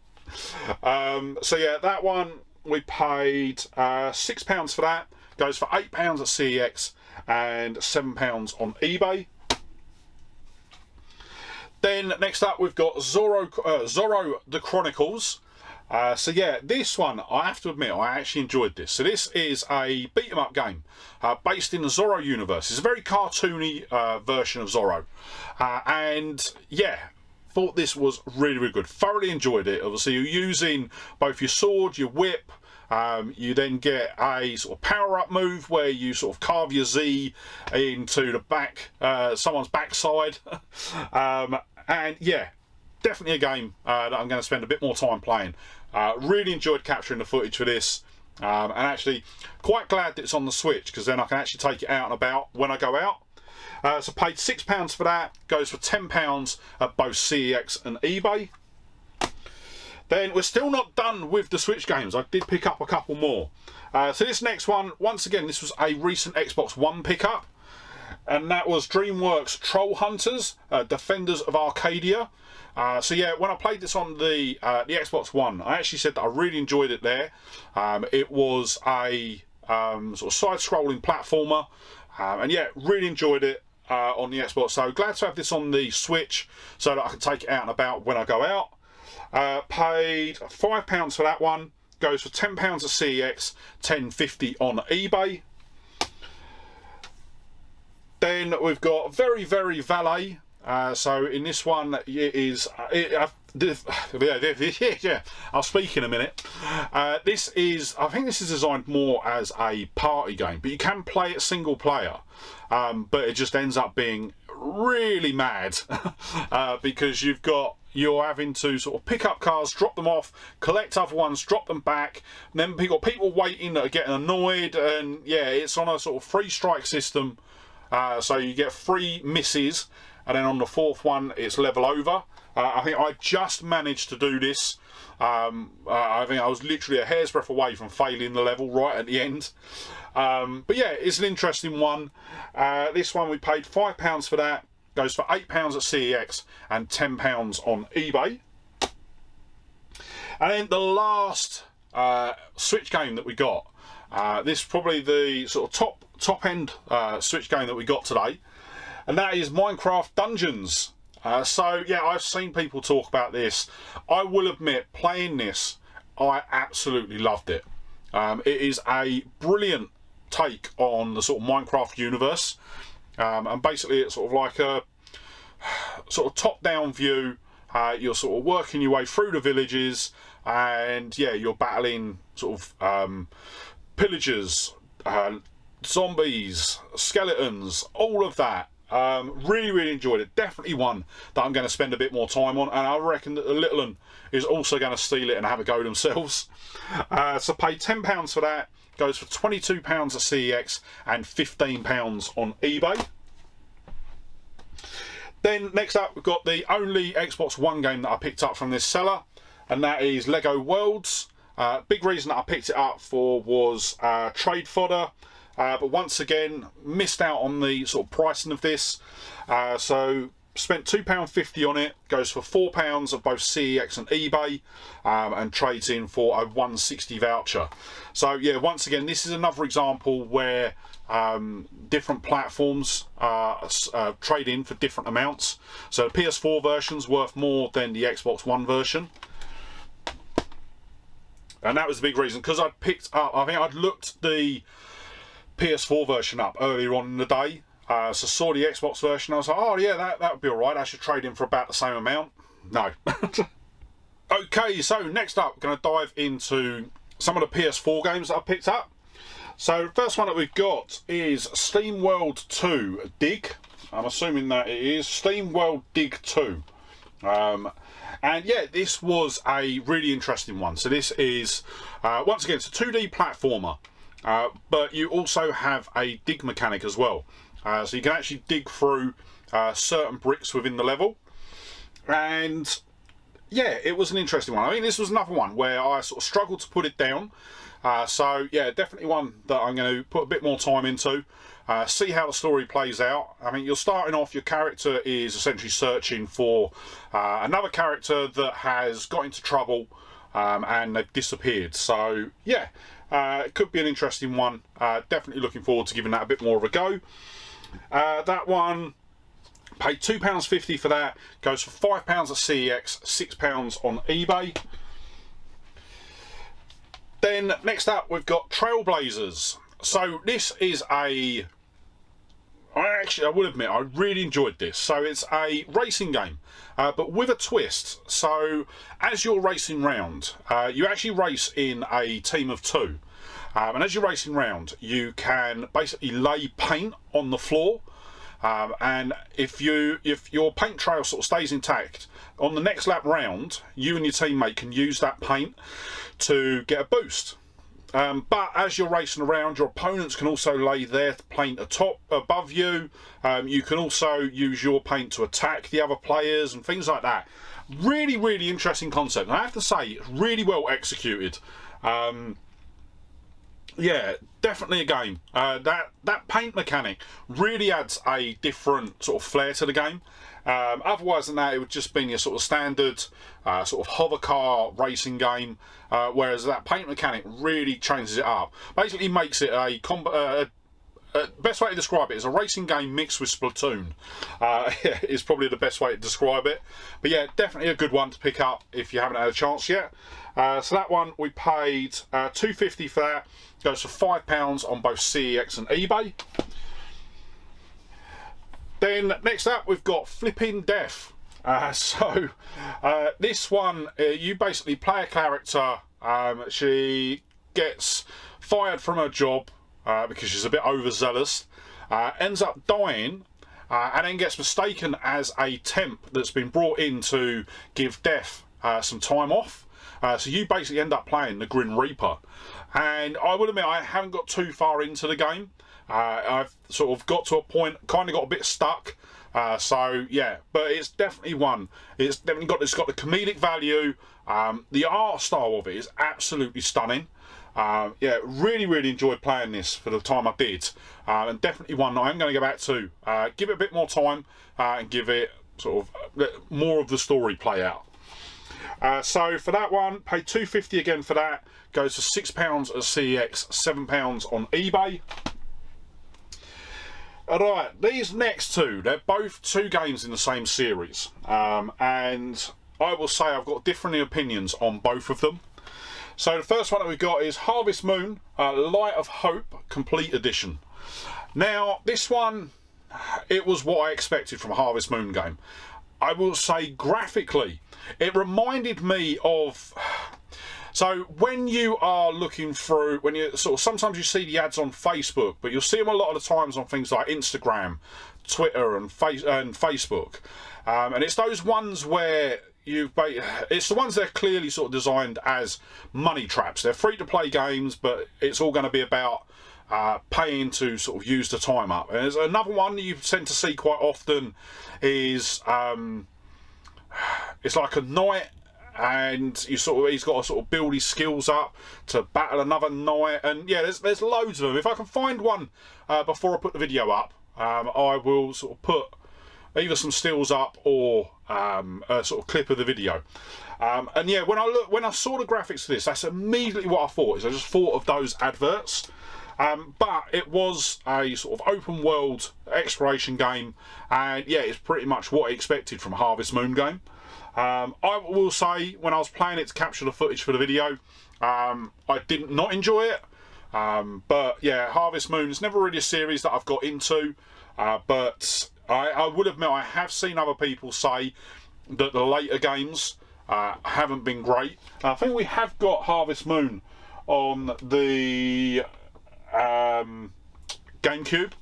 So yeah, that one, we paid £6 for that. Goes for £8 at CEX and £7 on eBay. Then next up, we've got Zorro the Chronicles. So yeah, this one, I have to admit, I actually enjoyed this. So this is a beat 'em up game based in the Zorro universe. It's a very cartoony version of Zorro. And yeah, thought this was really, really good. Thoroughly enjoyed it. Obviously, you're using both your sword, your whip. You then get a sort of power-up move where you sort of carve your Z into the back, someone's backside. And yeah, definitely a game that I'm going to spend a bit more time playing. Really enjoyed capturing the footage for this, and actually quite glad that it's on the Switch, because then I can actually take it out and about when I go out. So paid £6 for that, goes for £10 at both CEX and eBay. Then we're still not done with the Switch games. I did pick up a couple more. So this next one, once again, this was a recent Xbox One pickup, and that was DreamWorks Troll Hunters, Defenders of Arcadia. So yeah, when I played this on the Xbox One, I actually said that I really enjoyed it there. It was a sort of side-scrolling platformer, and yeah, really enjoyed it on the Xbox. So glad to have this on the Switch so that I can take it out and about when I go out. Paid £5 for that one. Goes for £10 at CEX, £10.50 on eBay. Then we've got Very, Very Valet. So in this one, it is yeah, I'll speak in a minute. This is, I think this is designed more as a party game, but you can play it single player, but it just ends up being really mad because you're having to sort of pick up cars, drop them off, collect other ones, drop them back, and then you've got people waiting that are getting annoyed, and yeah, it's on a sort of 3 strike system. So you get 3 misses, and then on the 4th one it's level over. I think I just managed to do this. I think I was literally a hair's breadth away from failing the level right at the end. But yeah, it's an interesting one. This one we paid £5 for that. Goes for £8 at CEX and £10 on eBay. And then the last Switch game that we got. This is probably the sort of top end Switch game that we got today, and that is Minecraft Dungeons. So yeah, I've seen people talk about this. I will admit, playing this, I absolutely loved it. It is a brilliant take on the sort of Minecraft universe, and basically it's sort of like a sort of top-down view. You're sort of working your way through the villages, and yeah, you're battling sort of pillagers, zombies, skeletons, all of that. Really enjoyed it. Definitely one that I'm going to spend a bit more time on, and I reckon that the little one is also going to steal it and have a go themselves. So pay £10 for that. Goes for £22 at CEX and £15 on eBay. Then next up, we've got the only Xbox One game that I picked up from this seller, and that is Lego Worlds. Big reason that I picked it up for was trade fodder, but once again missed out on the sort of pricing of this. So spent £2.50 on it. Goes for £4 of both CEX and eBay, and trades in for a £160 voucher. So yeah, once again, this is another example where different platforms trade in for different amounts. So the PS4 version's worth more than the Xbox One version, and that was the big reason, because I'd picked up, I think I'd looked the PS4 version up earlier on in the day, so saw the Xbox version. I was like, oh yeah, that would be alright, I should trade in for about the same amount. No. Okay, so next up, we're going to dive into some of the PS4 games that I picked up. So the first one that we've got is SteamWorld 2 Dig. I'm assuming that it is SteamWorld Dig 2. And yeah, this was a really interesting one. So this is, once again, it's a 2D platformer, but you also have a dig mechanic as well. So you can actually dig through certain bricks within the level. And yeah, it was an interesting one. I mean, this was another one where I sort of struggled to put it down. So yeah, definitely one that I'm going to put a bit more time into, see how the story plays out. I mean, you're starting off, your character is essentially searching for another character that has got into trouble, and they've disappeared. So yeah, it could be an interesting one. Definitely looking forward to giving that a bit more of a go. That one, paid £2.50 for that. Goes for £5 at CEX, £6 on eBay. Then next up, we've got Trailblazers. So this is I will admit, I really enjoyed this. So it's a racing game, but with a twist. So as you're racing round, you actually race in a team of 2. And as you're racing round, you can basically lay paint on the floor. And if your paint trail sort of stays intact, on the next lap round, you and your teammate can use that paint to get a boost. But as you're racing around, your opponents can also lay their paint above you. You can also use your paint to attack the other players and things like that. Really interesting concept. And I have to say, it's really well executed. Yeah, definitely a game. That paint mechanic really adds a different sort of flair to the game. Otherwise than that, it would just be your sort of standard sort of hover car racing game, whereas that paint mechanic really changes it up. Basically makes it best way to describe it is a racing game mixed with Splatoon. Is probably the best way to describe it. But yeah, definitely a good one to pick up if you haven't had a chance yet. So that one we paid £2.50 for that. Goes for £5 on both CEX and eBay. Then next up, we've got Flippin' Death. This one, you basically play a character. She gets fired from her job because she's a bit overzealous. Ends up dying, and then gets mistaken as a temp that's been brought in to give Death some time off. So you basically end up playing the Grim Reaper. And I will admit, I haven't got too far into the game. I've sort of got to a point, kind of got a bit stuck. So yeah, but it's definitely one. It's got the comedic value. The art style of it is absolutely stunning. Yeah, really enjoyed playing this for the time I did, and definitely one that I'm going to go back to. Give it a bit more time and give it sort of more of the story play out. So for that one, paid £2.50 again for that. Goes for £6 at CEX, £7 on eBay. Alright, these next two, they're both 2 games in the same series. And I will say I've got differing opinions on both of them. So the first one that we've got is Harvest Moon, Light of Hope Complete Edition. Now, this one, it was what I expected from a Harvest Moon game. I will say graphically, it reminded me of So when you are looking through, when you sort of, sometimes you see the ads on Facebook, but you'll see them a lot of the times on things like Instagram, Twitter and Facebook. And it's those ones where it's the ones that are clearly sort of designed as money traps. They're free to play games, but it's all going to be about paying to sort of use the time up. And there's another one that you tend to see quite often is it's like a knight, and he's got to sort of build his skills up to battle another knight. And yeah, there's loads of them. If I can find one before I put the video up, I will sort of put either some stills up or a sort of clip of the video. And yeah, when I saw the graphics for this, that's immediately what I thought. I just thought of those adverts. But it was a sort of open world exploration game, and yeah, it's pretty much what I expected from a Harvest Moon game. I will say, when I was playing it to capture the footage for the video, I did not enjoy it. But yeah, Harvest Moon is never really a series that I've got into, but I would admit I have seen other people say that the later games haven't been great. I think we have got Harvest Moon on the GameCube,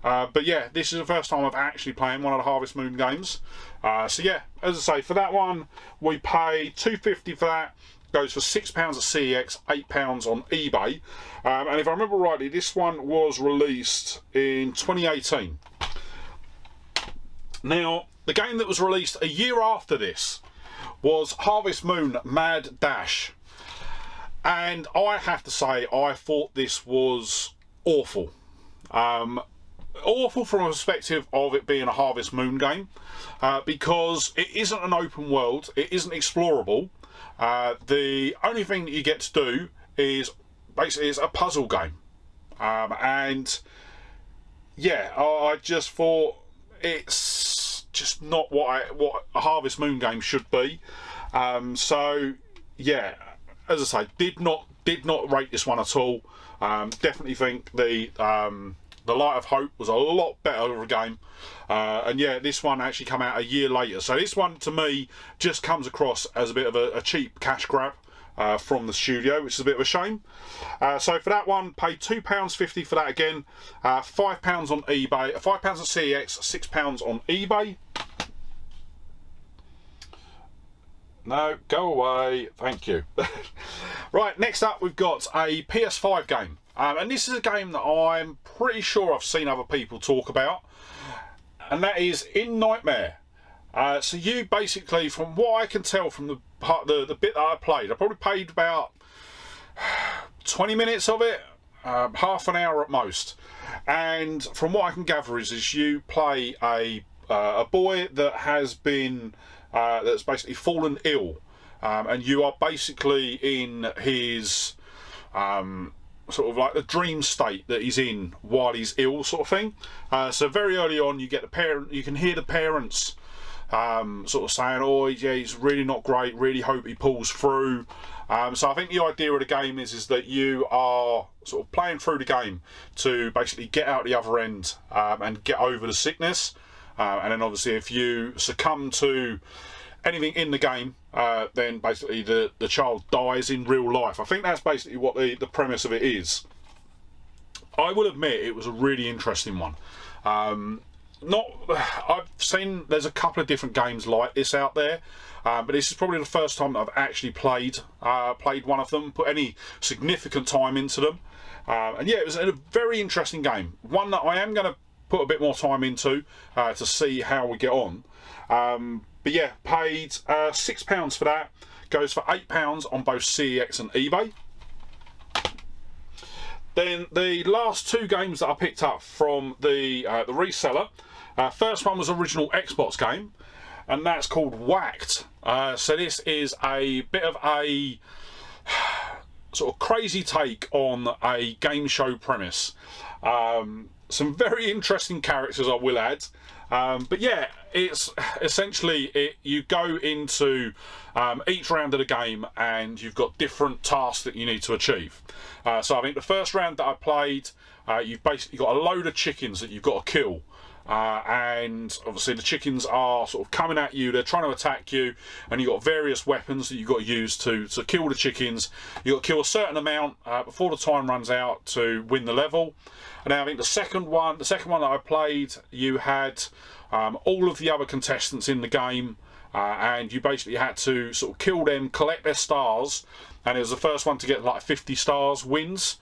but yeah, this is the first time I've actually played one of the Harvest Moon games. So yeah, as I say, for that one we paid $2.50 for that. Goes for £6 at CEX, £8 on eBay, and if I remember rightly, this one was released in 2018. Now, the game that was released a year after this was Harvest Moon Mad Dash. And I have to say, I thought this was awful. Awful from a perspective of it being a Harvest Moon game, because it isn't an open world, it isn't explorable. The only thing that you get to do is basically it's a puzzle game. And yeah, I just thought it's just not what a Harvest Moon game should be. So yeah, as I say, did not rate this one at all. Definitely think the Light of Hope was a lot better of a game, and yeah, this one actually came out a year later. So this one to me just comes across as a bit of a cheap cash grab from the studio, which is a bit of a shame. So for that one, paid £2.50 for that again. £5 on eBay, £5 at CEX, £6 on eBay. No, go away, thank you. Right, next up we've got a PS5 game, and this is a game that I'm pretty sure I've seen other people talk about, and that is In Nightmare. So you basically, from what I can tell from the bit that I played, I probably played about 20 minutes of it, half an hour at most, and from what I can gather is you play a boy that has been that's basically fallen ill, and you are basically in his sort of like the dream state that he's in while he's ill, sort of thing. So very early on, you can hear the parents sort of saying, "Oh yeah, he's really not great. Really hope he pulls through." So I think the idea of the game is that you are sort of playing through the game to basically get out the other end and get over the sickness. And then obviously if you succumb to anything in the game, then basically the child dies in real life. I think that's basically what the premise of it is. I will admit it was a really interesting one. I've seen there's a couple of different games like this out there, but this is probably the first time that I've actually played one of them, put any significant time into them. And yeah, it was a very interesting game, one that I am going to put a bit more time into to see how we get on. But yeah, paid £6 for that. Goes for £8 on both CEX and eBay. Then the last two games that I picked up from the reseller. First one was original Xbox game, and that's called Whacked. So this is a bit of a sort of crazy take on a game show premise. Some very interesting characters, I will add. But yeah, it's essentially you go into each round of the game and you've got different tasks that you need to achieve. So I think the first round that I played, you've basically got a load of chickens that you've got to kill. and obviously the chickens are sort of coming at you, they're trying to attack you, and you've got various weapons that you've got to use to kill the chickens. You've got to kill a certain amount before the time runs out to win the level. And now I think the second one that I played, you had all of the other contestants in the game, and you basically had to sort of kill them, collect their stars, and it was the first one to get like 50 stars wins.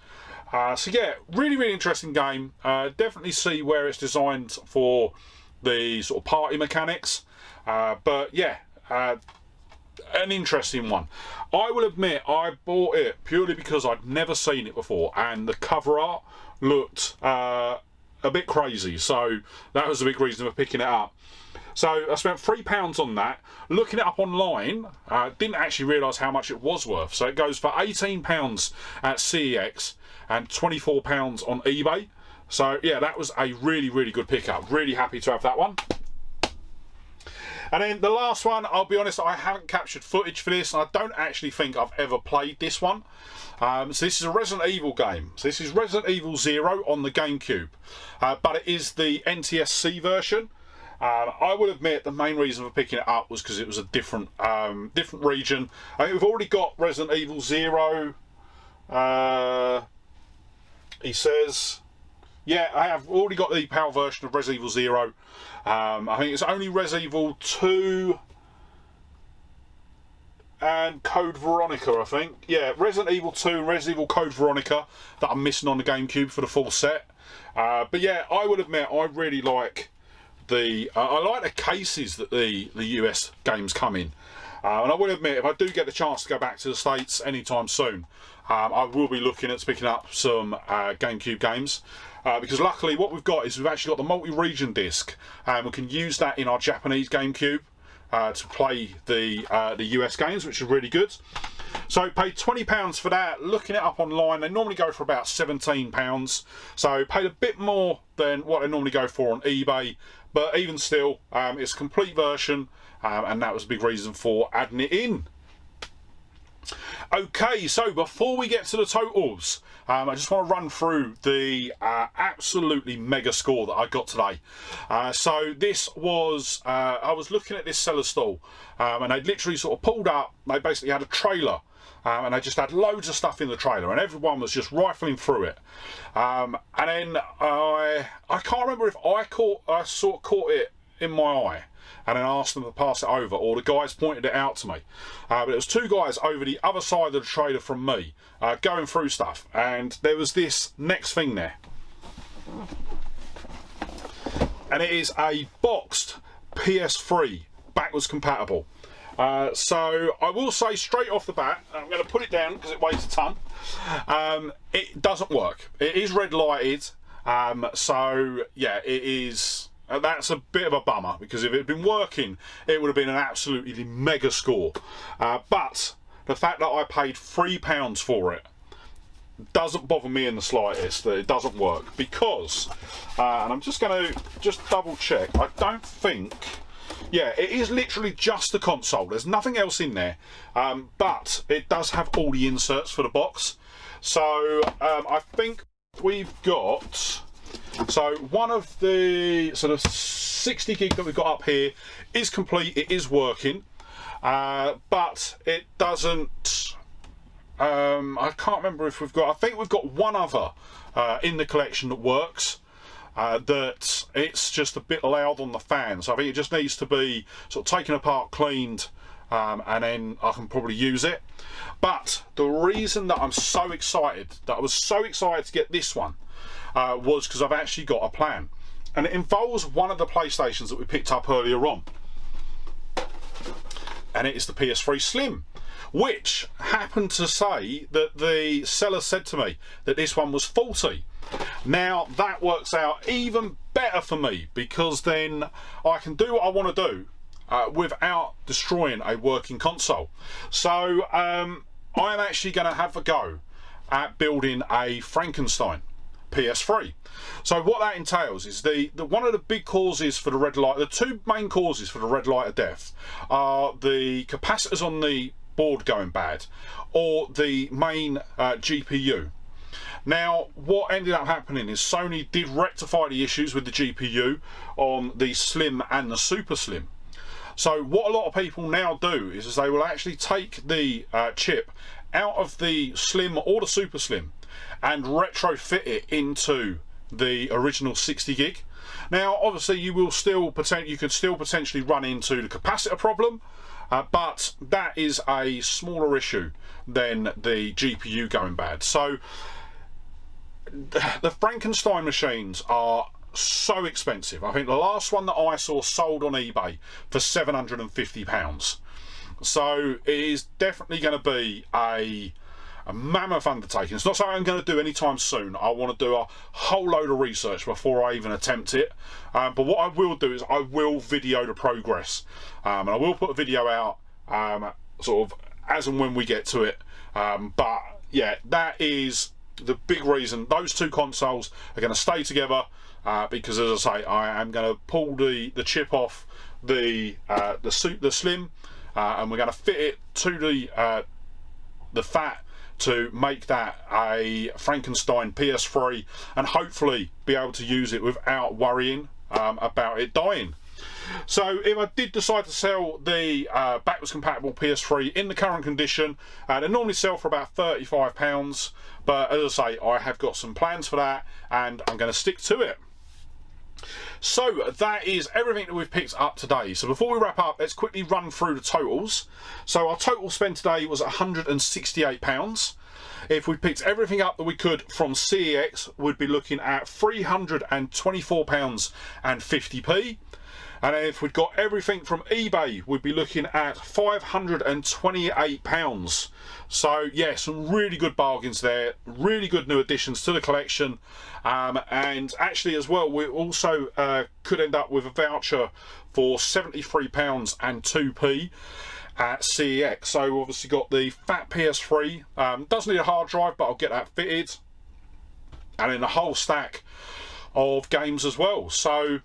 So yeah, really interesting game. Definitely see where it's designed for the sort of party mechanics, but yeah, an interesting one. I will admit I bought it purely because I'd never seen it before, and the cover art looked a bit crazy, so that was a big reason for picking it up. So I spent £3 on that. Looking it up online, didn't actually realise how much it was worth. So it goes for £18 at CEX and £24 on eBay. So yeah, that was a really good pickup. Really happy to have that one. And then the last one, I'll be honest, I haven't captured footage for this, and I don't actually think I've ever played this one. So this is a Resident Evil game. So this is Resident Evil 0 on the GameCube, but it is the NTSC version. I will admit the main reason for picking it up was because it was a different region. I think we've already got Resident Evil 0. He says, yeah, I have already got the PAL version of Resident Evil 0. I think it's only Resident Evil 2 and Code Veronica, I think. Yeah, Resident Evil 2 and Resident Evil Code Veronica that I'm missing on the GameCube for the full set. But yeah, I would admit I really like I like the cases that the US games come in. And I will admit, if I do get the chance to go back to the States anytime soon, I will be looking at picking up some GameCube games. Because luckily what we've got is we've actually got the multi-region disc, and we can use that in our Japanese GameCube to play the US games, which is really good. So I paid £20 for that. Looking it up online, they normally go for about £17. So paid a bit more than what they normally go for on eBay, but even still, it's a complete version, and that was a big reason for adding it in. Okay, so before we get to the totals, I just want to run through the absolutely mega score that I got today. So this was, I was looking at this seller stall, and they literally sort of pulled up, they basically had a trailer, and they just had loads of stuff in the trailer, and everyone was just rifling through it. And then I can't remember if I sort of caught it in my eye and then asked them to pass it over, or the guys pointed it out to me. But it was two guys over the other side of the trailer from me, going through stuff, and there was this next thing there. And it is a boxed PS3 backwards compatible. So I will say straight off the bat, I'm going to put it down because it weighs a ton. It doesn't work. It is red lighted, so yeah, it is. That's a bit of a bummer, because if it had been working, it would have been an absolutely mega score. But the fact that I paid £3 for it doesn't bother me in the slightest that it doesn't work, because, and I'm just going to double check, I don't think, yeah, it is literally just the console. There's nothing else in there, but it does have all the inserts for the box. So I think we've got, so one of the sort of 60 gig that we've got up here is complete, it is working, but it doesn't, I can't remember if we've got, I think we've got one other in the collection that works. That it's just a bit loud on the fan, so I think it just needs to be sort of taken apart, cleaned, and then I can probably use it. But the reason that I'm so excited, that I was so excited to get this one, was because I've actually got a plan, and it involves one of the PlayStations that we picked up earlier on, and it is the PS3 Slim, which happened to say that the seller said to me that this one was faulty. Now that works out even better for me, because then I can do what I want to do without destroying a working console. So I'm actually going to have a go at building a Frankenstein PS3. So what that entails is the one of the big causes for the red light, the two main causes for the red light of death are the capacitors on the board going bad, or the main GPU. Now, what ended up happening is Sony did rectify the issues with the GPU on the Slim and the Super Slim. So what a lot of people now do is they will actually take the chip out of the Slim or the Super Slim and retrofit it into the original 60 gig. Now, obviously, you could still potentially run into the capacitor problem, but that is a smaller issue than the GPU going bad. So the Frankenstein machines are so expensive. I think the last one that I saw sold on eBay for £750. So it is definitely going to be a mammoth undertaking. It's not something I'm going to do anytime soon. I want to do a whole load of research before I even attempt it. But what I will do is I will video the progress, and I will put a video out sort of as and when we get to it. But yeah, that is the big reason those two consoles are going to stay together, because, as I say, I am going to pull the chip off the Slim, and we're going to fit it to the fat to make that a Frankenstein PS3, and hopefully be able to use it without worrying about it dying. So if I did decide to sell the backwards compatible PS3 in the current condition, they normally sell for about £35, but as I say, I have got some plans for that and I'm going to stick to it. So that is everything that we've picked up today. So before we wrap up, let's quickly run through the totals. So our total spend today was £168. If we picked everything up that we could from CEX, we'd be looking at £324.50. And if we'd got everything from eBay, we'd be looking at £528. So yeah, some really good bargains there, really good new additions to the collection. And actually as well, we also could end up with a voucher for £73 and 2p at CEX. So we've obviously got the fat PS3, does need a hard drive, but I'll get that fitted. And then a whole stack of games as well. So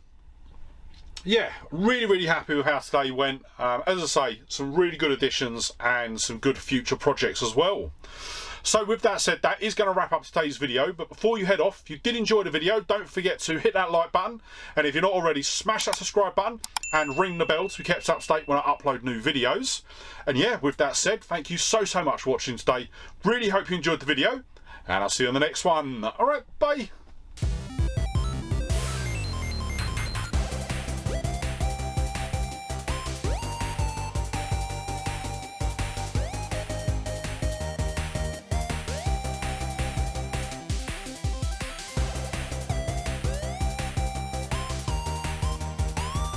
yeah, really happy with how today went. As I say, some really good additions and some good future projects as well. So with that said, that is going to wrap up today's video. But before you head off, if you did enjoy the video, don't forget to hit that like button. And if you're not already, smash that subscribe button and ring the bell to be kept up to date when I upload new videos. And yeah, with that said, thank you so much for watching today. Really hope you enjoyed the video, and I'll see you on the next one. All right, bye.